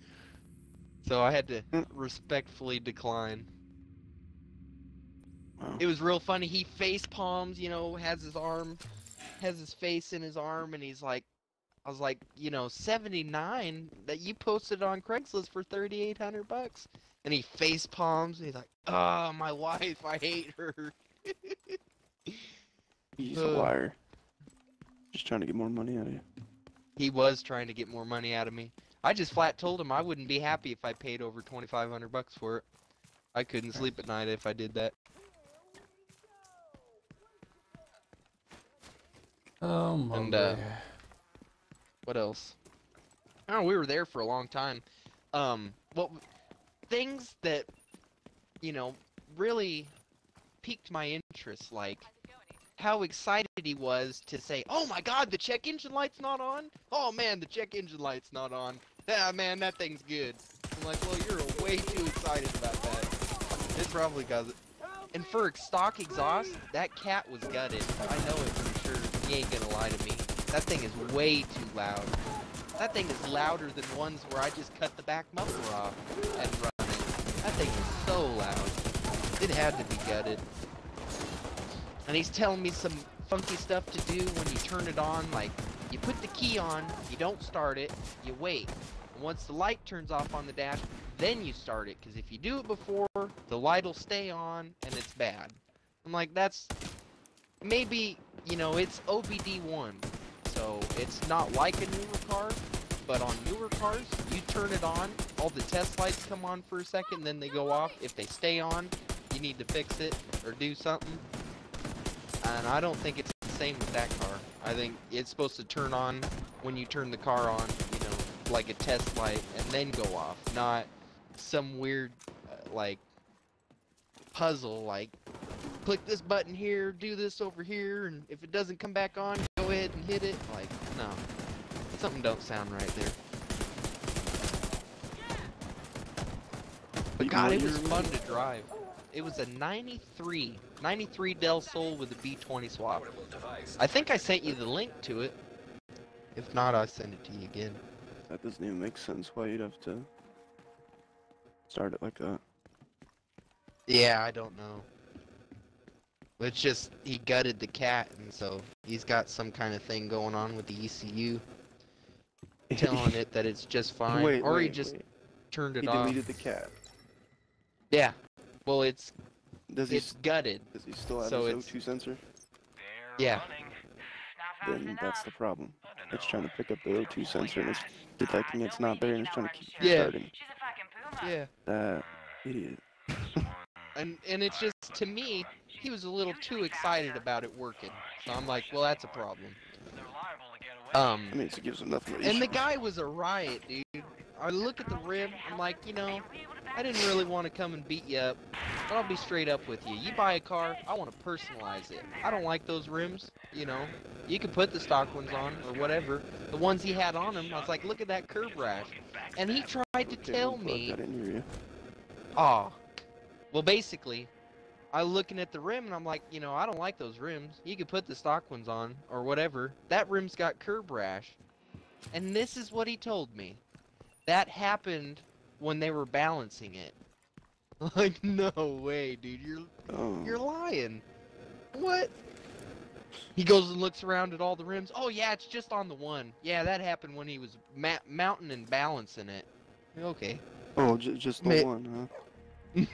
So I had to respectfully decline. Wow. It was real funny. He face palms, you know, has his face in his arm, and he's like, I was like, you know, 79 that you posted on Craigslist for $3,800, and he face palms, and he's like, oh, my wife, I hate her. He's a liar. Just trying to get more money out of you. He was trying to get more money out of me. I just flat told him I wouldn't be happy if I paid over $2,500 for it. I couldn't sleep at night if I did that. Oh my And what else? Oh, we were there for a long time. Things that, you know, really piqued my interest, like how excited he was to say, oh my god, the check engine light's not on? Oh man, the check engine light's not on. Yeah, man, that thing's good. I'm like, well, you're way too excited about that. It probably got it. And for stock exhaust, that cat was gutted. I know it for sure. He ain't gonna lie to me. That thing is way too loud. That thing is louder than ones where I just cut the back muffler off and run it. That thing is so loud. It had to be gutted. And he's telling me some funky stuff to do when you turn it on. Like, you put the key on, you don't start it, you wait. And once the light turns off on the dash, then you start it. Because if you do it before, the light will stay on, and it's bad. I'm like, that's... Maybe, you know, it's OBD1. So, it's not like a newer car. But on newer cars, you turn it on, all the test lights come on for a second, then they go off. If they stay on, you need to fix it or do something. And I don't think it's the same with that car. I think it's supposed to turn on when you turn the car on, you know, like a test light, and then go off. Not some weird, like, puzzle, like, click this button here, do this over here, and if it doesn't come back on, go ahead and hit it. Like, no. Something don't sound right there. But God, it was fun to drive. It was a 93 Del Sol with a B20 swap. I think I sent you the link to it. If not, I'll send it to you again. That doesn't even make sense why you'd have to start it like that. Yeah, I don't know. It's just, he gutted the cat, and so he's got some kind of thing going on with the ECU. Telling it that it's just fine. He just turned it off. He deleted the cat. Yeah. Well, it's gutted. Does he still have his O2 sensor? Yeah. Then that's the problem. It's trying to pick up the O2 sensor and it's detecting it's not there and it's trying to keep starting. Yeah. That idiot. And it's just, to me, he was a little too excited about it working. So I'm like, well, that's a problem. I mean, it gives him nothing. And the guy was a riot, dude. I look at the rim, I'm like, you know, I didn't really want to come and beat you up, but I'll be straight up with you. You buy a car, I want to personalize it. I don't like those rims, you know. You can put the stock ones on, or whatever. The ones he had on him, I was like, look at that curb rash. And he tried to tell me... I didn't hear you. Aw. Well, basically, I'm looking at the rim, and I'm like, you know, I don't like those rims. You could put the stock ones on, or whatever. That rim's got curb rash. And this is what he told me. That happened when they were balancing it. Like, no way, dude. You're lying. What? He goes and looks around at all the rims. Oh, yeah, it's just on the one. Yeah, that happened when he was mounting and balancing it. Okay. Oh, just the one, huh?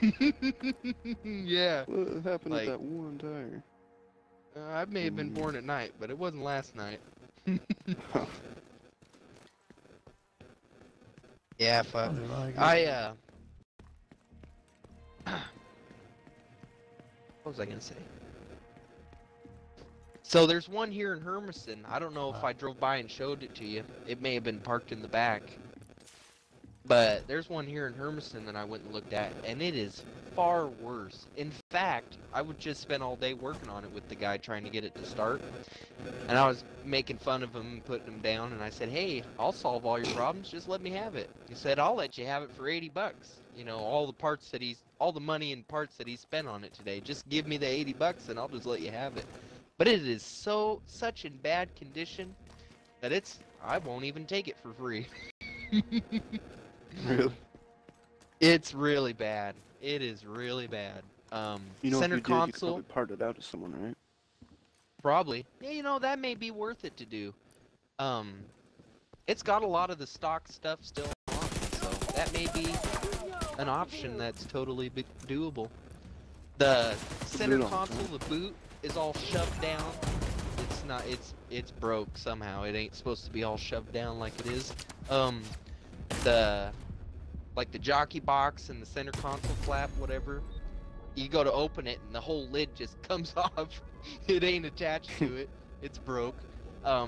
Yeah. What happened at that one tire? I may have been born at night, but it wasn't last night. Yeah, fuck. What was I gonna say? So there's one here in Hermiston. I don't know if I drove by and showed it to you. It may have been parked in the back. But there's one here in Hermiston that I went and looked at, and it is far worse. In fact, I would just spend all day working on it with the guy trying to get it to start. And I was making fun of him, putting him down, and I said, hey, I'll solve all your problems, just let me have it. He said, I'll let you have it for 80 bucks. You know, all the money and parts that he spent on it today. Just give me the 80 bucks and I'll just let you have it. But it is such in bad condition that I won't even take it for free. Really? It's really bad. It is really bad. You know, center if you did, console. you could probably part it out to someone, right? Probably. Yeah, you know, that may be worth it to do. It's got a lot of the stock stuff still on it, so that may be an option that's totally doable. The center console, the boot, is all shoved down. It's not. It's broke somehow. It ain't supposed to be all shoved down like it is. The jockey box and the center console flap, whatever. You go to open it and the whole lid just comes off. It ain't attached to it. It's broke.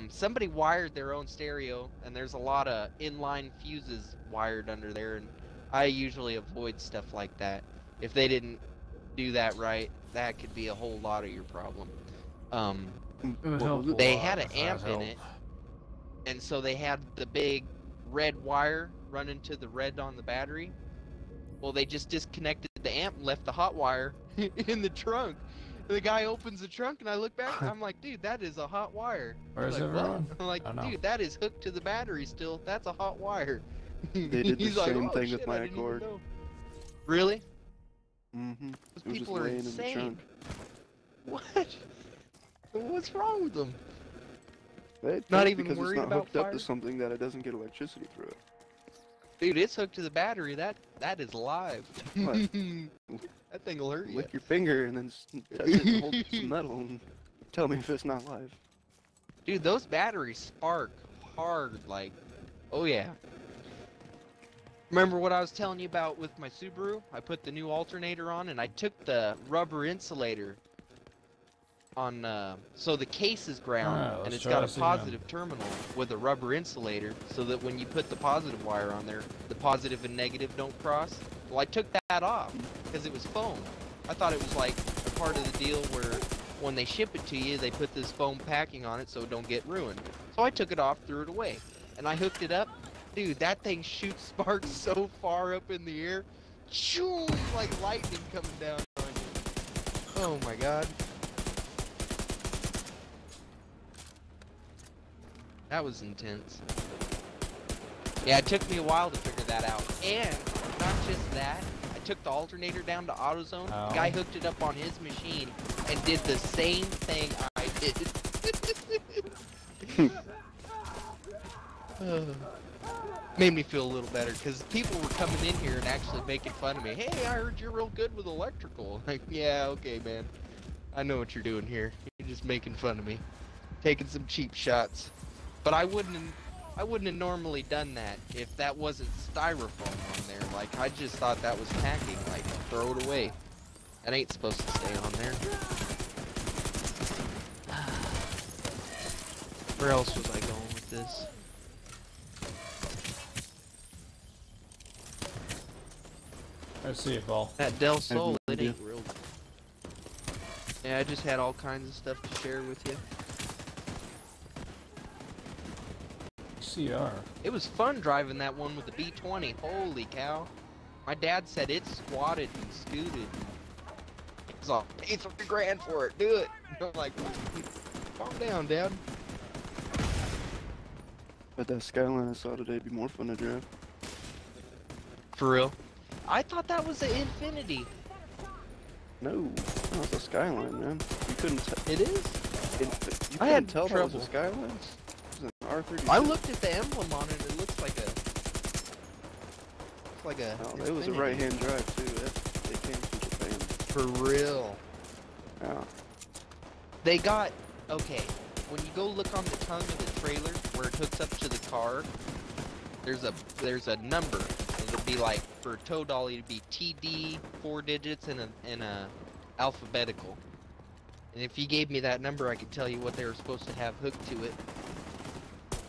Somebody wired their own stereo, and there's a lot of inline fuses wired under there, and I usually avoid stuff like that. If they didn't do that right, that could be a whole lot of your problem. They had an amp in it, and so they had the big red wire running to the red on the battery. Well, they just disconnected the amp and left the hot wire in the trunk. The guy opens the trunk and I look back and I'm like, dude, that is a hot wire. Where's like, everyone? I'm like, dude, that is hooked to the battery still. That's a hot wire. They did the He's like, same oh, thing shit, with my I didn't even Accord. know. Really? Mm-hmm. Those people are insane. What? What's wrong with them? Not even because worried it's not about hooked up fire? to something that it doesn't get electricity through it. Dude, it's hooked to the battery. That is live. What? That thing will hurt you. Lick your finger and then touch it and hold some metal and tell me if it's not live. Dude, those batteries spark hard, like, oh yeah. Remember what I was telling you about with my Subaru? I put the new alternator on and I took the rubber insulator on, so the case is ground and it's got a positive terminal with a rubber insulator so that when you put the positive wire on there, the positive and negative don't cross. Well, I took that off because it was foam. I thought it was like a part of the deal where when they ship it to you, they put this foam packing on it so it don't get ruined. So I took it off, threw it away, and I hooked it up. Dude, that thing shoots sparks so far up in the air. Shoo, like lightning coming down on you. Oh my god. That was intense. Yeah, it took me a while to figure that out. And not just that, I took the alternator down to AutoZone. Oh. The guy hooked it up on his machine and did the same thing I did. Made me feel a little better because people were coming in here and actually making fun of me. Hey, I heard you're real good with electrical. Like, yeah, okay, man. I know what you're doing here. You're just making fun of me, taking some cheap shots. But I wouldn't have normally done that if that wasn't styrofoam on there. Like, I just thought that was packing. Like, throw it away. That ain't supposed to stay on there. Where else was I going with this? I see it, Ball. That Del Sol, it ain't real. Yeah, I just had all kinds of stuff to share with you. CR. It was fun driving that one with the B20. Holy cow. My dad said it squatted and scooted. It was all, pay $3 grand for it, do it. I'm like, calm down, Dad. But that Skyline I saw today would be more fun to drive. For real? I thought that was the Infinity. No, that's a Skyline, man. You couldn't tell. It is? You I had couldn't tell trouble. that was a Skyline? It was an R36. I looked at the emblem on it, it looks like a... Oh, it was a right-hand drive, too. It came from Japan. For real. Yeah. They got... Okay, when you go look on the tongue of the trailer, where it hooks up to the car, there's a number. It'll be like, for a tow dolly, it'd be TD, 4 digits, and a alphabetical. And if you gave me that number, I could tell you what they were supposed to have hooked to it.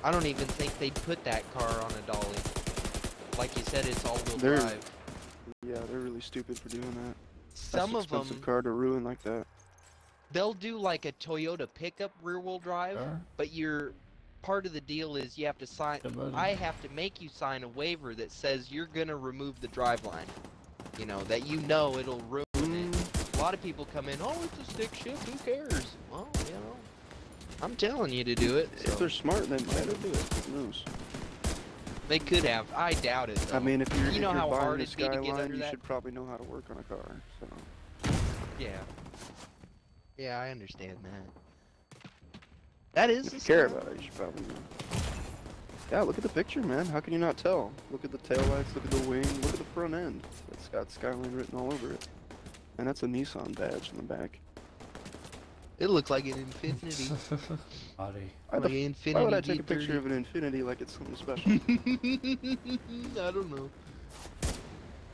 I don't even think they'd put that car on a dolly. Like you said, it's all-wheel drive. Yeah, they're really stupid for doing that. Some That's of an expensive them, car to ruin like that. they'll do like a Toyota pickup rear-wheel drive, Sure. but part of the deal is you have to sign. I have to make you sign a waiver that says you're gonna remove the driveline. You know that it'll ruin it. A lot of people come in, oh, it's a stick shift, who cares? Well, you know, I'm telling you to do it. So. If they're smart, they might have do it. Who knows? They could have. I doubt it. Though. I mean, if you're, you know how buying hard a it'd be to get Skyline, under you that? should probably know how to work on a car. So. Yeah. Yeah, I understand that. That is. If you care about it, you should probably know. Yeah, look at the picture, man. How can you not tell? Look at the taillights, look at the wing, look at the front end. It's got Skyline written all over it. And that's a Nissan badge in the back. It looks like an Infinity. Body. Why would I take a picture of an Infinity like it's something special? I don't know.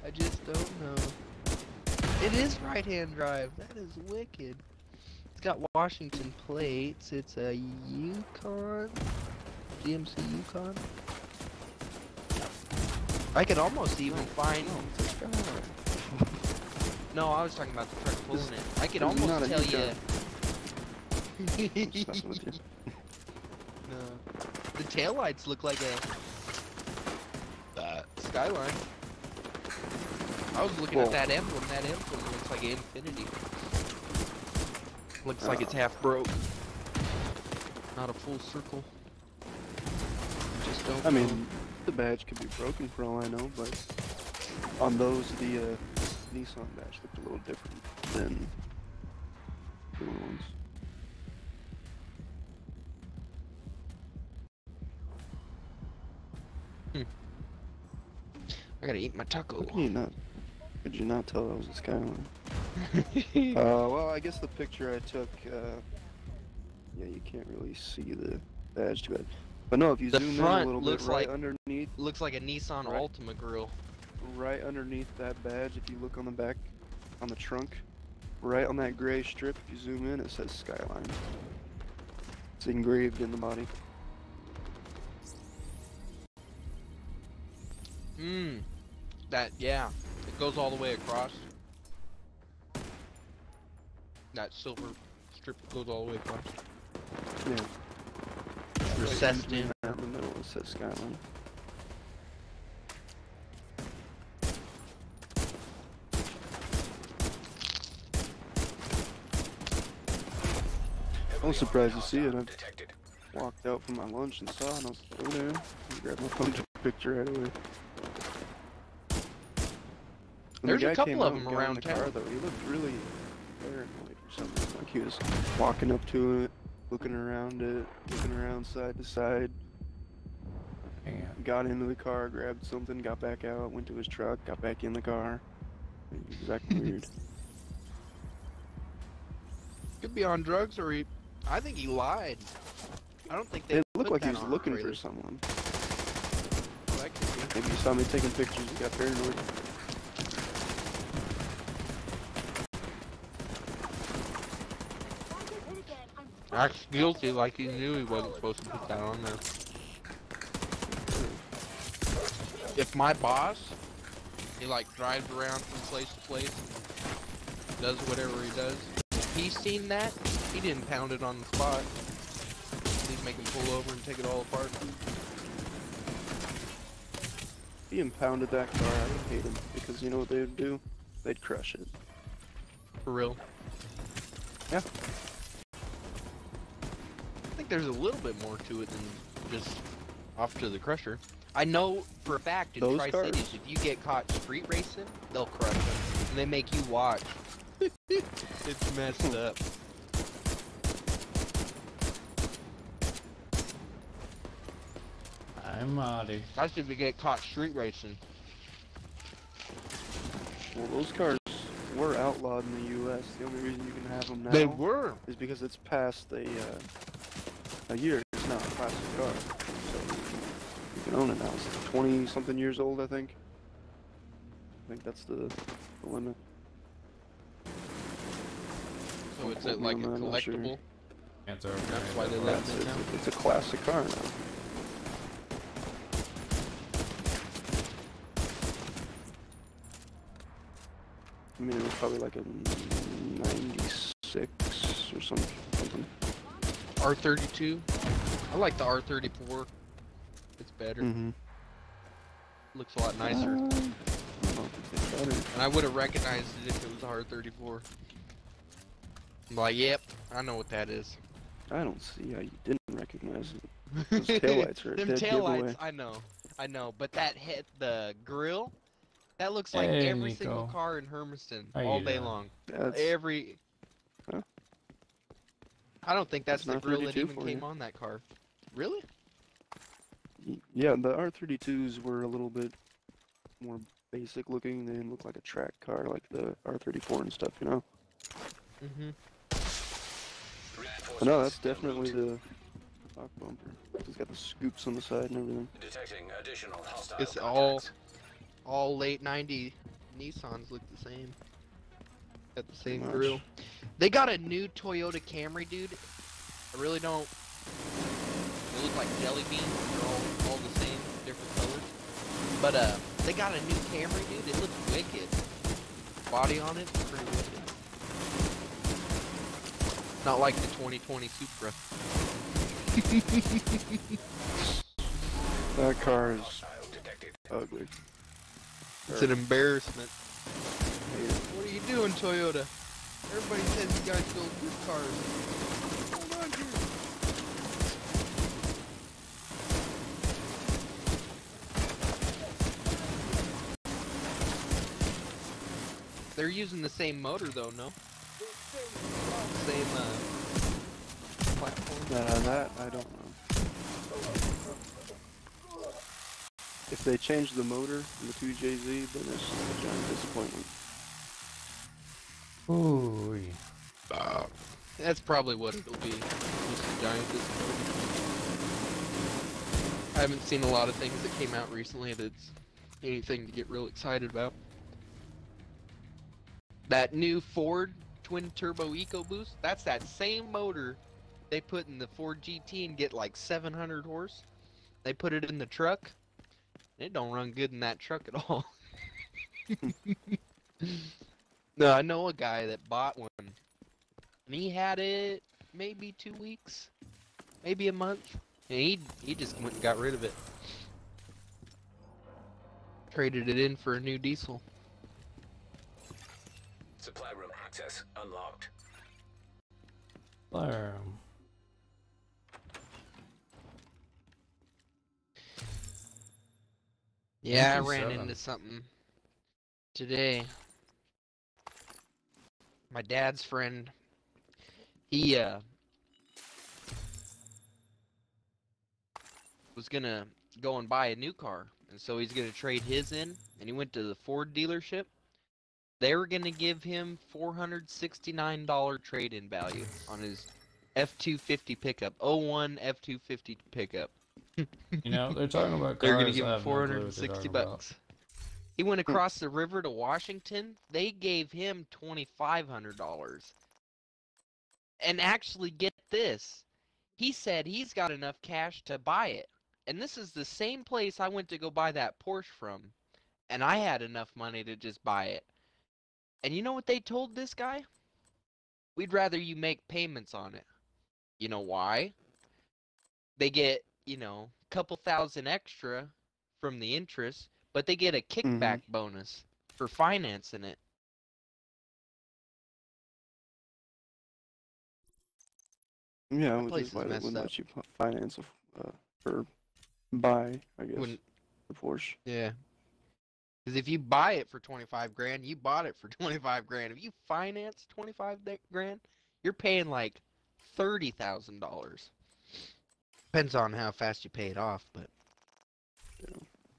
I just don't know. It is right-hand drive. That is wicked. It's got Washington plates. It's a Yukon. GMC Yukon. I could almost even find... No, I was talking about the truck pulling it. I could almost tell you... No. The taillights look like a... Skyline. I was looking at that emblem. That emblem looks like an Infinity. Looks like it's half broke. Not a full circle. Just don't. I mean, the badge could be broken for all I know, but on those, the Nissan badge looked a little different than the other ones. I gotta eat my taco. Could you not tell that was a Skyline? Well, I guess the picture I took, yeah, you can't really see the badge too bad. But no, if you zoom in a little bit, right underneath... Looks like a Nissan Altima grill. Right underneath that badge, if you look on the back, on the trunk, right on that gray strip, if you zoom in, it says Skyline. It's engraved in the body. Yeah. It goes all the way across. That silver strip goes all the way across. Yeah. Recessed in. In the middle, it says Skyline. I was surprised to see it. I walked out from my lunch and saw it, and I was like, oh, there. I grabbed my phone, took a picture right away. There's a couple of them around town. Car, though, he looked really paranoid or something. Like he was walking up to it, looking around it, looking around side to side. Got into the car, grabbed something, got back out, went to his truck, got back in the car. It was acting weird. Could be on drugs, or I think he lied. I don't think they. It looked like he was looking for someone. That could be. Maybe he saw me taking pictures and got paranoid. Acts guilty like he knew he wasn't supposed to put that on there. If my boss, he like drives around from place to place, does whatever he does, if he's seen that, he didn't pound it on the spot. He'd make him pull over and take it all apart. If he impounded that car, I would hate him, because you know what they would do? They'd crush it. For real. Yeah. I think there's a little bit more to it than just off to the crusher. I know for a fact in Those Tri-Cities, cars? if you get caught street racing, they'll crush them. And they make you watch. It's messed up. I'm Marty. That's if you get caught street racing. Well, those cars were outlawed in the U.S. The only reason you can have them now They were. is because it's past a year. It's not a classic car, so you can own it now. It's 20-something years old, I think. I think that's the limit. So it's like a collectible. Answer. That's why they left it now. It's a classic car now. I mean, it was probably like a 96 or something. R32. I like the R34. It's better. Mm-hmm. Looks a lot nicer. I don't know if it's better. And I would have recognized it if it was a R34. I'm like, yep, I know what that is. I don't see how you didn't recognize it. Those taillights are a Them dead taillights, giveaway. I know. But that hit the grill, that looks like Hey, every Nico. single car in Hermiston How all you day doing? long. That's, Every. Huh? I don't think that's That's the not grill that 32 even for came you. on that car. Really? yeah, the R32s were a little bit more basic looking. They didn't look like a track car like the R34 and stuff, you know? Mm-hmm. But no, that's definitely the stock bumper. It's got the scoops on the side and everything. Detecting additional hostile It's contacts. all late '90 Nissans look the same. Got the same much. grill. They got a new Toyota Camry, dude. I really don't. They look like jelly beans. They're all the same, different colors. But they got a new Camry, dude. It looks wicked. Body on it, pretty wicked. Not like the 2020 Supra. That car is ugly. It's an embarrassment. What are you doing, Toyota? Everybody says you guys build good cars. Hold on here. They're using the same motor though, no? Same platform. That, I don't know. If they change the motor in the 2JZ, then it's a giant disappointment. Ooh. That's probably what it'll be. Just a giant disappointment. I haven't seen a lot of things that came out recently that's anything to get real excited about. That new Ford twin turbo EcoBoost, that's that same motor they put in the Ford GT and get like 700 horse. They put it in the truck. It don't run good in that truck at all. No, I know a guy that bought one. And he had it maybe 2 weeks, maybe a month. And he just went and got rid of it. Traded it in for a new diesel. Supply room access unlocked. There. Yeah, I ran 27. into something today. My dad's friend, he was gonna go and buy a new car, and so he's gonna trade his in, and he went to the Ford dealership. They were gonna give him $469 trade-in value on his F-250 pickup, 01 F-250 pickup. You know, they're talking about cars. They're gonna give I him have no clue what they're 460 talking about. bucks. He went across the river to Washington. They gave him $2,500. And actually, get this. He said he's got enough cash to buy it. And this is the same place I went to go buy that Porsche from. And I had enough money to just buy it. And you know what they told this guy? We'd rather you make payments on it. You know why? They get, you know, a couple thousand extra from the interest, but they get a kickback bonus for financing it. Yeah, That which place is is why they messed wouldn't up. let you finance for buy, I guess, Wouldn't- the Porsche. Yeah. Because if you buy it for 25 grand, you bought it for 25 grand. If you finance 25 grand, you're paying like $30,000. Depends on how fast you pay it off, but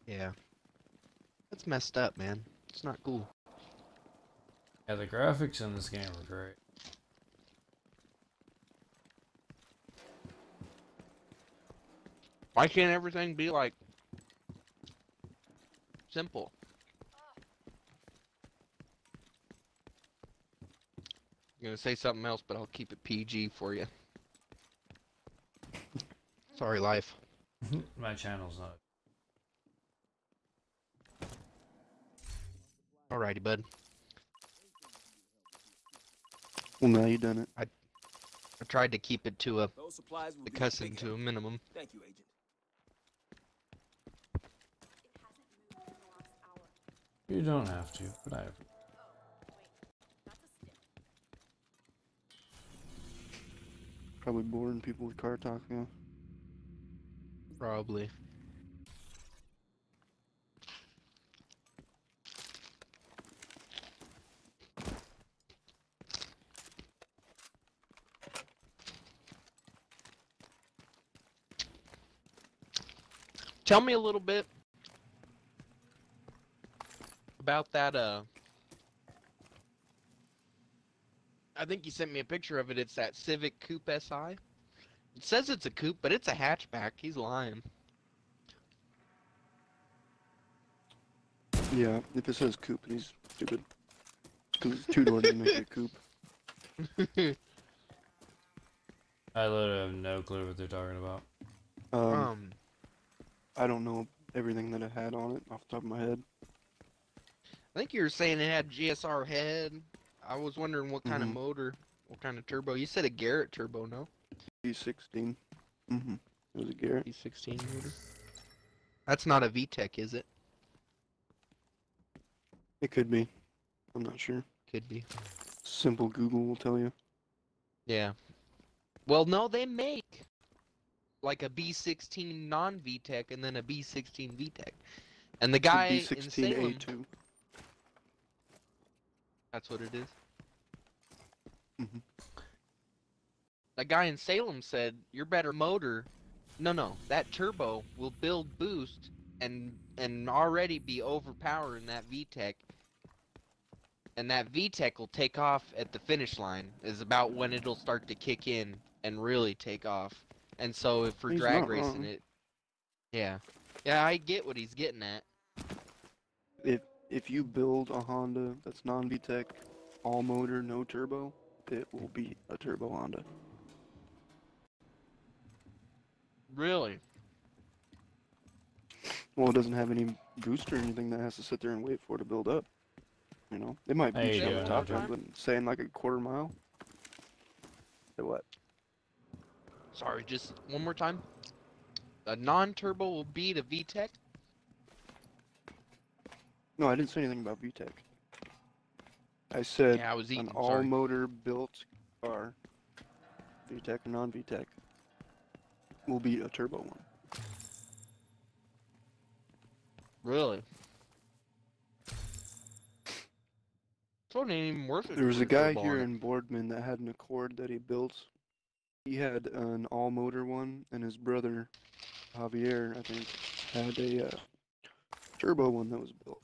yeah. That's messed up, man. It's not cool. Yeah, the graphics in this game are great. Why can't everything be like simple? I'm gonna say something else, but I'll keep it PG for you. Sorry, life. My channel's not. Alrighty, bud. Well, now you done it. I tried to keep it to Those supplies will the be cussing big to help. a minimum. Thank you, Agent. You don't have to, but I have. Probably boring people with car talk, yeah. Probably. Tell me a little bit about that, I think you sent me a picture of it. It's that Civic Coupe SI. It says it's a coupe, but it's a hatchback. He's lying. Yeah, if it says coupe, he's stupid. Because it's two-door doesn't make it a coupe. I literally have no clue what they're talking about. I don't know everything that it had on it off the top of my head. I think you were saying it had GSR head. I was wondering what kind of motor, what kind of turbo. You said a Garrett turbo, no? E16. It was a Garrett. E16 motor. That's not a VTEC, is it? It could be. I'm not sure. Could be. Simple Google will tell you. Yeah. Well, no, they make like a B16 non-VTEC and then a B16 VTEC. And the guy in Salem... B16A2. That's what it is? The guy in Salem said, your better motor... No, that turbo will build boost and already be overpowering that VTEC. And that VTEC will take off at the finish line, is about when it'll start to kick in and really take off. And so if for He's drag not racing wrong. it... Yeah. Yeah, I get what he's getting at. If you build a Honda that's non-VTEC, all motor, no turbo, it will be a turbo Honda. Really? Well, it doesn't have any boost or anything that has to sit there and wait for it to build up. You know, it might Hey, beat you you on the doing, top end, but saying like a quarter mile. Say what? Sorry, just one more time. A non-turbo will beat a VTEC? No, I didn't say anything about VTEC. I said Yeah, I was eating, an sorry. all-motor built car, VTEC or non-VTEC, will beat a turbo one. Really? So it ain't even worth it. There was to a put guy turbo here on it. in Boardman that had an Accord that he built. He had an all-motor one, and his brother, Javier, I think, had a turbo one that was built.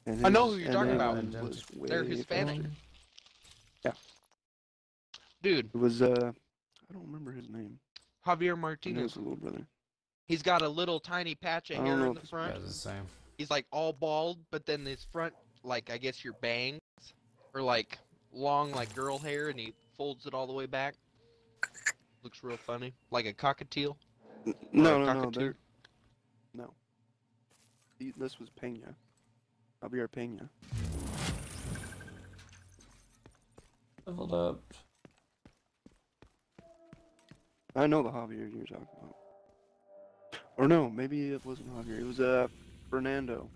And I know his who you're talking NA about. one was They're way Hispanic. faster. Yeah. Dude. It was, I don't remember his name. Javier I know Martinez. his little brother. He's got a little tiny patch of I don't hair know in if the it's front. Yeah, it's the same. He's like all bald, but then his front, like I guess your bangs, are like long like girl hair, and he folds it all the way back. Looks real funny, like a cockatiel. No, Or a no, cockatoo. no. This was Pena. Javier Pena. Leveled up. I know the Javier you're talking about. Or no, maybe it wasn't Javier. It was Fernando.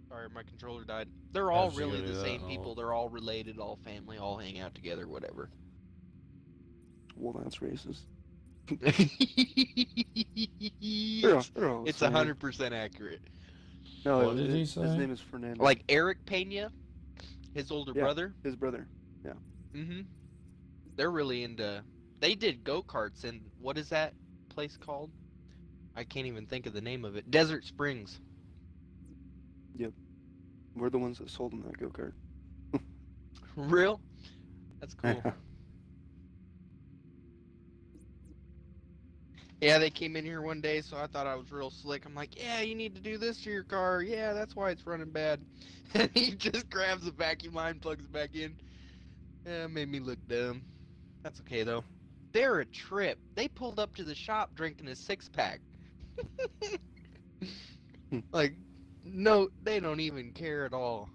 Sorry, my controller died. They're all How'd you really do the that? same Oh. people. They're all related, all family, all hang out together, whatever. Well, that's racist. It's They're all the it's same. 100% accurate. No, What did he say? His name is Fernando. Like Eric Pena, his older brother. His brother. Yeah. Mm-hmm. They're really into. They did go-karts in what is that place called? I can't even think of the name of it. Desert Springs. Yep. We're the ones that sold him that go-kart. Real? That's cool. Yeah, they came in here one day, so I thought I was real slick. I'm like, yeah, you need to do this to your car. Yeah, that's why it's running bad. And he just grabs the vacuum line, plugs it back in. Yeah, made me look dumb. That's okay, though. They're a trip. They pulled up to the shop drinking a six-pack. Like, no, they don't even care at all.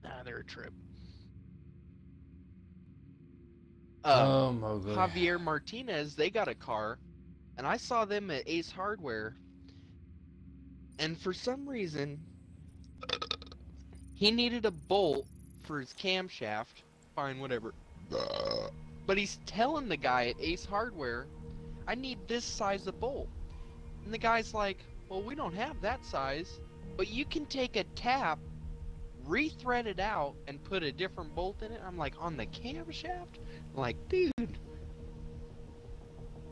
Nah, they're a trip. Oh, Mowgli. Javier Martinez, they got a car, and I saw them at Ace Hardware, and for some reason, he needed a bolt for his camshaft. Fine, whatever. But he's telling the guy at Ace Hardware, I need this size of bolt. And the guy's like, well, we don't have that size, but you can take a tap, re-thread it out, and put a different bolt in it. I'm like, on the camshaft? I'm like, dude,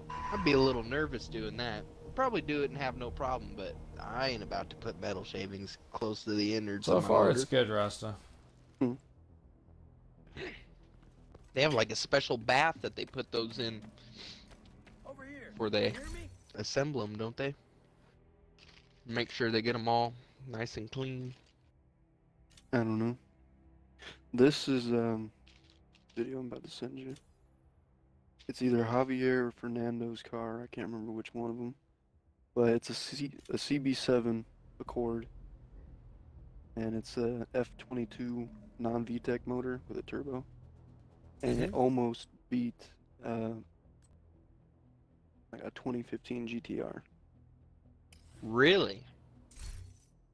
I'd be a little nervous doing that. Probably do it and have no problem, but I ain't about to put metal shavings close to the innards. So of my far, motor. it's good, Rasta. They have like a special bath that they put those in Over here. before they You hear me? assemble them, don't they? Make sure they get them all nice and clean. I don't know. This is video I'm about to send you. It's either Javier or Fernando's car. I can't remember which one of them. But it's a CB7 Accord. And it's a F22 non-VTEC motor with a turbo. And it almost beat like a 2015 GTR. Really?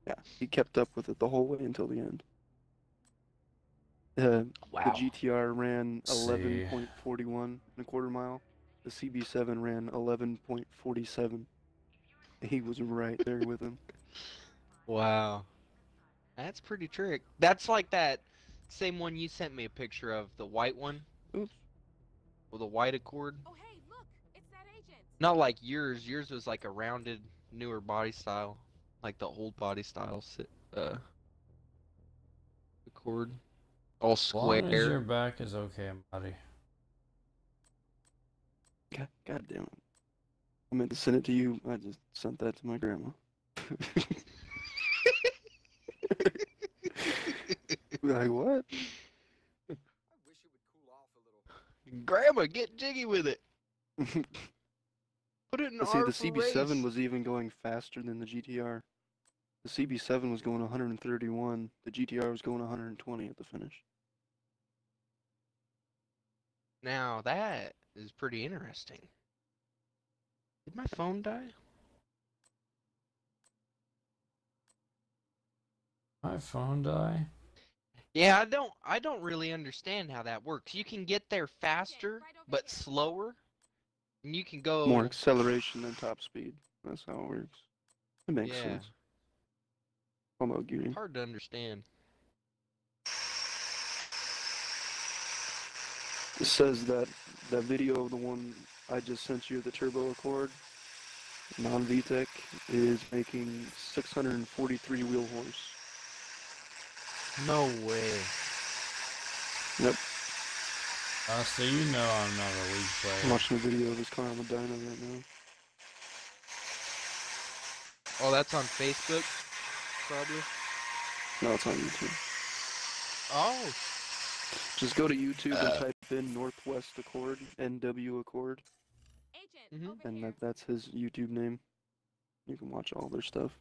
Yeah, he kept up with it the whole way until the end. Wow. The GTR ran 11.41 and a quarter mile. The CB7 ran 11.47. He was right there with him. Wow. That's pretty trick. That's like that same one you sent me a picture of, the white one. Oops. With a white Accord. Oh, hey, look, it's that agent. Not like yours. Yours was like a rounded, newer body style. Like the old body style Accord. All As long as your square. back is okay, buddy. God damn it. I meant to send it to you. I just sent that to my grandma. Like, what? Grandma, get jiggy with it. Put it in See, R the for CB7 race. was even going faster than the GTR. The CB7 was going 131. The GTR was going 120 at the finish. Now that is pretty interesting. Did my phone die? My phone die? Yeah, I don't really understand how that works. You can get there faster, but slower. And you can go More acceleration than top speed. That's how it works. It makes Yeah. sense. How about gearing? Hard to understand. It says that that video of the one I just sent you, the Turbo Accord, non-VTEC, is making 643 wheel horse. No way. Yep. So you know I'm not a league I'm player. watching a video of this car on the dyno right now. Oh, that's on Facebook? Probably. No, it's on YouTube. Oh. Just go to YouTube and type in Northwest Accord, NW Accord, and that's his YouTube name. You can watch all their stuff.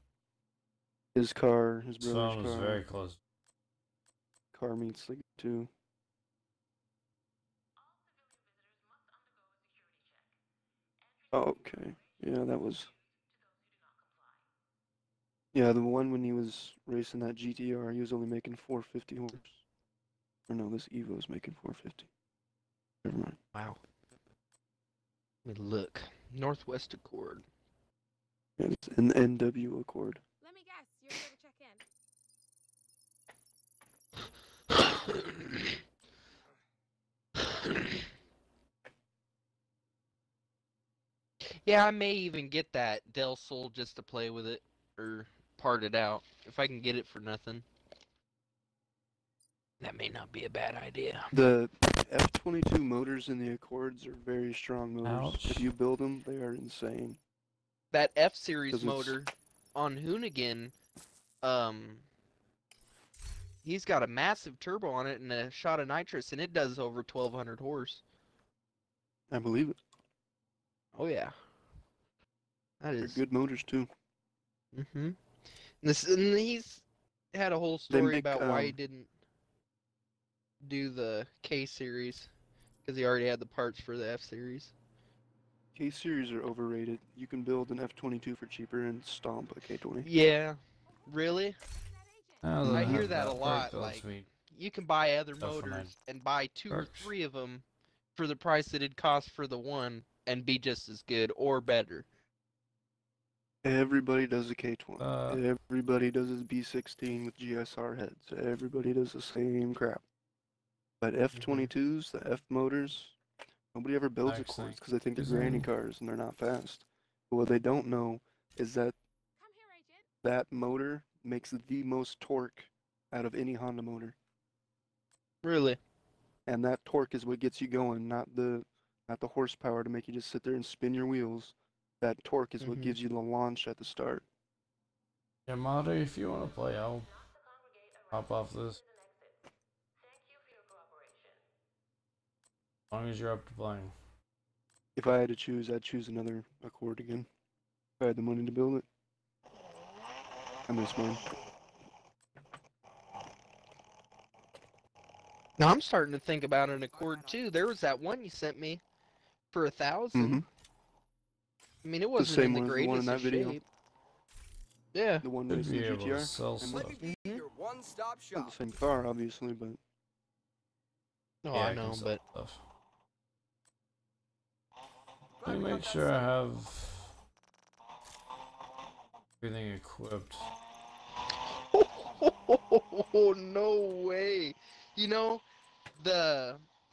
His car, his This brother's phone is car. very close. Car meets like two. Oh, okay. Yeah, that was Yeah, the one when he was racing that GTR, he was only making 450 horse. Or no, this Evo's making 450. Never mind. Wow. Let me look. Northwest Accord. Yeah, it's an NW Accord. Let me guess, you're here to check in. Yeah, I may even get that Del Sol just to play with it, or part it out, if I can get it for nothing. That may not be a bad idea. The F22 motors in the Accords are very strong motors. Ouch. If you build them, they are insane. That F-Series 'Cause it's- motor on Hoonigan, he's got a massive turbo on it and a shot of nitrous, and it does over 1,200 horse. I believe it. Oh, yeah. That They're is... good motors, too. Mm-hmm. And he's had a whole They story make, about why he didn't do the K-Series, because he already had the parts for the F-Series. K-Series are overrated. You can build an F22 for cheaper and stomp a K20. Yeah. Really? Oh, I they hear have that a perk, lot, though, like, sweet. you can buy other Stuff for motors and buy 2 or perks. 3 of them for the price that it'd cost for the one and be just as good or better. Everybody does a K20. Everybody does his B16 with GSR heads. Everybody does the same crap. But F22s, the F motors, nobody ever builds Actually, Accords because they think they're design. granny cars and they're not fast. But what they don't know is that that motor makes the most torque out of any Honda motor. Really? And that torque is what gets you going, not the horsepower to make you just sit there and spin your wheels. That torque is what gives you the launch at the start. Yeah, Mata, if you want to play, I'll hop off this. As long as you're up to playing. If I had to choose, I'd choose another Accord again. If I had the money to build it. I miss mine. Now I'm starting to think about an Accord too. There was that one you sent me for 1,000. I mean, it wasn't in the greatest of shape. Yeah. The one Could racing be the able to GTR. sell stuff. Your one-stop shop. Not the same car, obviously, but No, Yeah, I can know, sell but stuff. Let me make sure I have everything equipped. Oh, no way. You know,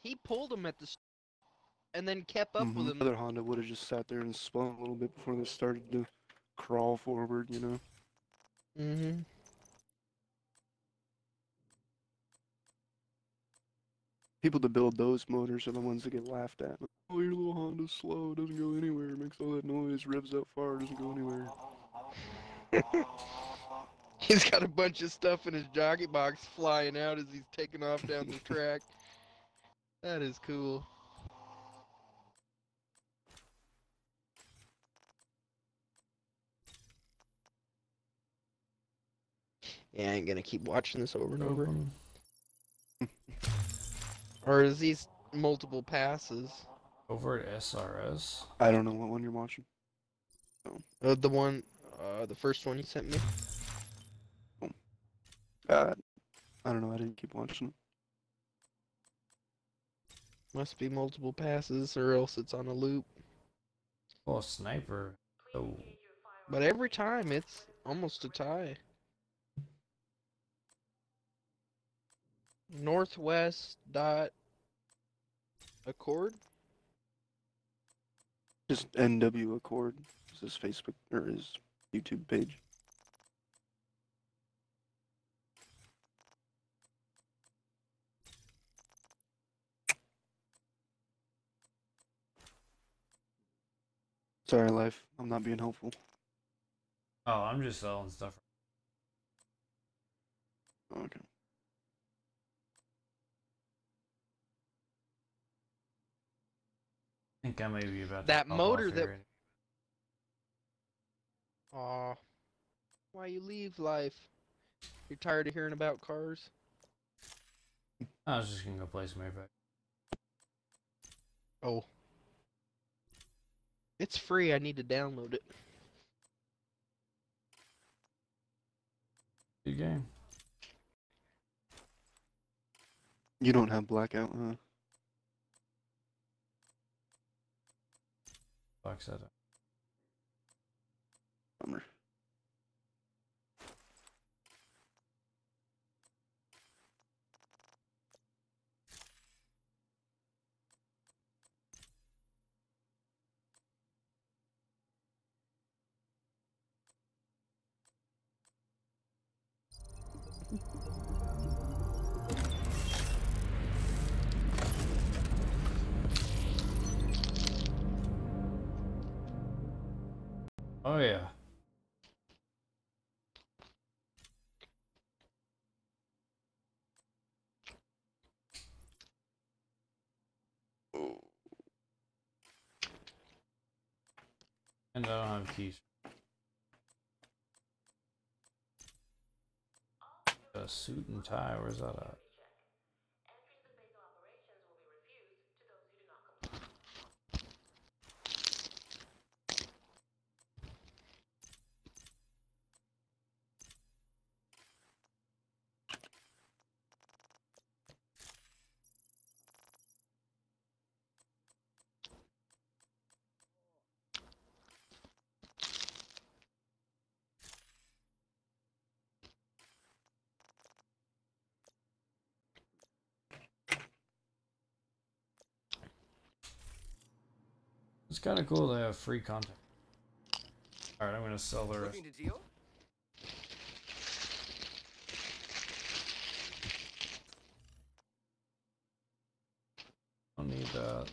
he pulled him at the and then kept up with him. The other Honda would have just sat there and spun a little bit before they started to crawl forward, you know? People that build those motors are the ones that get laughed at. Oh, your little Honda's slow, it doesn't go anywhere, it makes all that noise, revs up far, it doesn't go anywhere. He's got a bunch of stuff in his jockey box flying out as he's taking off down the track. That is cool. Yeah, I ain't gonna keep watching this over and over. Or is these multiple passes? Over at SRS? I don't know what one you're watching. The one, the first one you sent me. I don't know, I didn't keep watching it. Must be multiple passes, or else it's on a loop. Oh, a sniper. Oh. But every time, it's almost a tie. Northwest dot Accord? Just NW Accord is his Facebook or his YouTube page. Sorry, Life. I'm not being helpful. Oh, I'm just selling stuff. Okay. I think I may be about That to hop motor off that... here. Aw. Why you leave, Life? You're tired of hearing about cars? I was just gonna go play some Apex. Oh. It's free, I need to download it. game. You don't have blackout, huh? Black set. Bummer. Oh yeah. And I don't have keys. A suit and tie, where's that at? It's kind of cool they have free content. Alright, I'm gonna sell the rest. Looking to deal? Don't need that.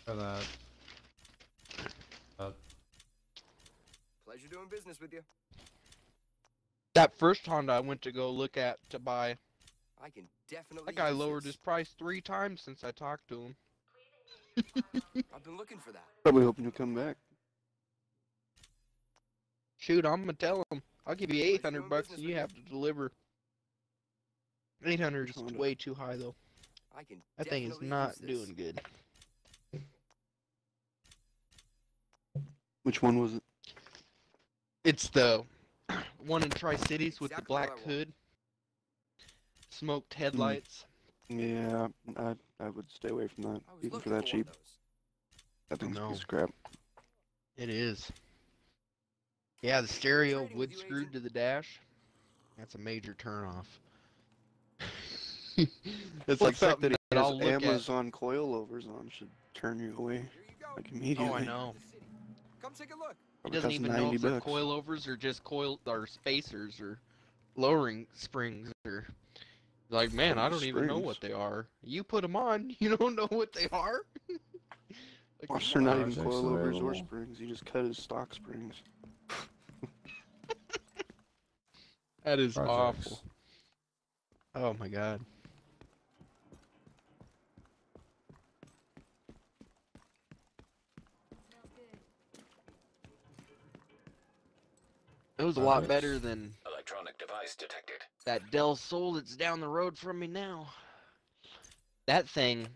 Or that. Pleasure doing business with you. That first Honda I went to go look at to buy, I can definitely. that guy use lowered this. his price 3 times since I talked to him. I've been looking for that. Probably hoping you'll come back. Shoot, I'm gonna tell him. I'll give you 800 bucks and you have to deliver. 800 is way too high though. I can That thing is definitely not use this. doing good. Which one was it? It's the one in Tri-Cities with the Exactly what black I want. hood, smoked headlights. Yeah, I would stay away from that, I was even for looking that one cheap. of those. That thing's a No. piece of crap. It is. Yeah, the stereo Trading wood with you, screwed agent? to the dash. That's a major turnoff. It's Well, like the fact something that that he I'll has look at. Amazon coilovers on should turn you away, Here you go. like immediately. Oh, I know. Come take a look. He Probably doesn't costs even know 90 if they're bucks. coilovers or just coil or spacers or lowering springs or like, man, I don't even know Springs. what they are. You put them on, you don't know what they are. Like, Watch, come they're not on. even Projects coilovers or available? springs. You just cut his stock springs. That is Projects. awful. Oh my god. It was a lot better than Electronic device detected. that Del Sol that's down the road from me now. That thing,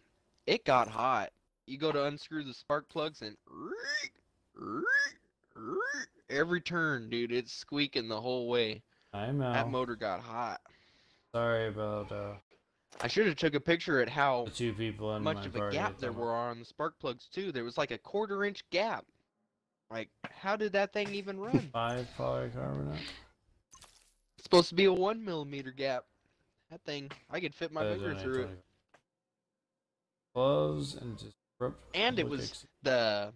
it got hot. You go to unscrew the spark plugs and every turn, dude, it's squeaking the whole way. I'm That out. motor got hot. Sorry about I should have took a picture at how the 2 people in much my of a party gap at the there moment. were on the spark plugs too. There was like a 1/4 inch gap. Like, how did that thing even run? 5 polycarbonate. It's supposed to be a 1 millimeter gap. That thing, I could fit my finger Donate through it. 20. Gloves and disrupt. And it public was the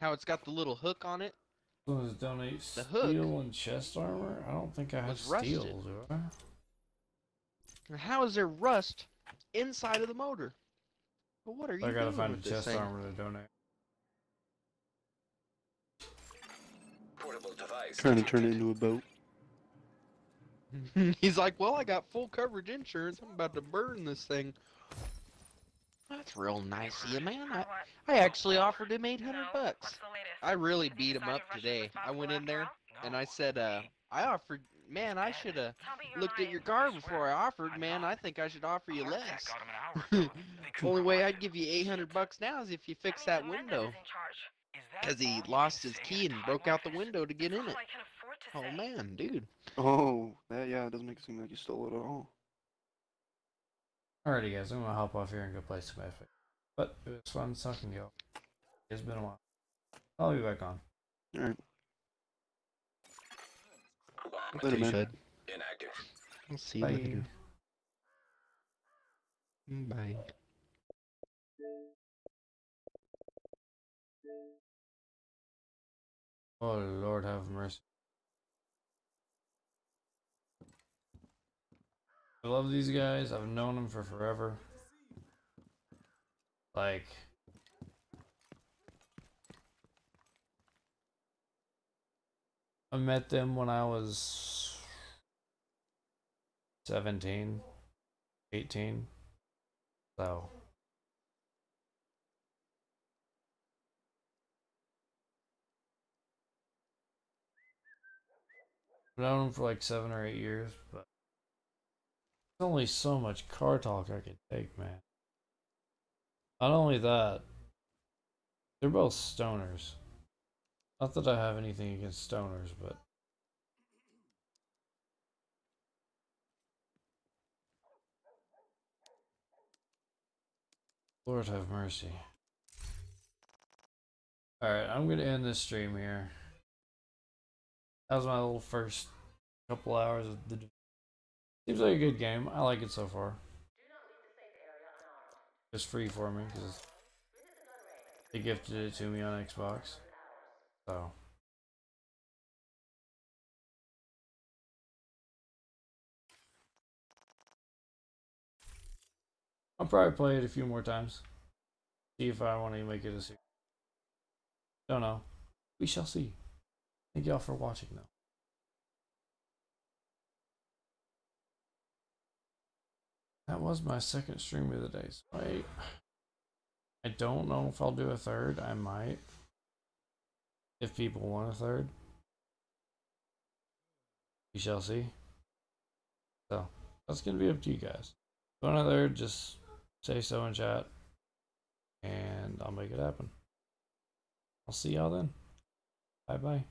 how it's got the little hook on it. Was donate The hook steel and chest armor? I don't think I have was steel, rusted. do I? How is there rust inside of the motor? Well, what are you I gotta doing find a with this chest thing? armor to donate. Portable device Trying to turn it detected. into a boat. He's like, well, I got full coverage insurance. I'm about to burn this thing. That's real nice of you, man. I actually offered him 800 bucks. I really beat him up today. I went in there and I said, I offered, man, I should have looked at your car before I offered, man. I think I should offer you less. Only way I'd give you 800 bucks now is if you fix that window. Because he lost his key and broke out the window to get in it. Oh man, dude. Oh, that, yeah, it doesn't make it seem like you stole it at all. Alrighty, guys, I'm gonna hop off here and go play some Epic. But it was fun talking to y'all. It's been a while. I'll be back on. Alright. Later, man. Inactive. I'll see you Bye. later. Bye. Oh, Lord have mercy. I love these guys. I've known them for forever. Like, I met them when I was 17, 18. So, I've known them for like 7 or 8 years, but there's only so much car talk I can take, man. Not only that, they're both stoners. Not that I have anything against stoners, but Lord have mercy. Alright, I'm gonna end this stream here. That was my little first couple hours of the... Seems like a good game. I like it so far. It's free for me because they gifted it to me on Xbox. So... I'll probably play it a few more times. See if I want to make it a series. Don't know. We shall see. Thank y'all for watching though. That was my second stream of the day. So I don't know if I'll do a third. I might. If people want a third. We shall see. So, that's going to be up to you guys. If you want a third, just say so in chat. And I'll make it happen. I'll see y'all then. Bye bye.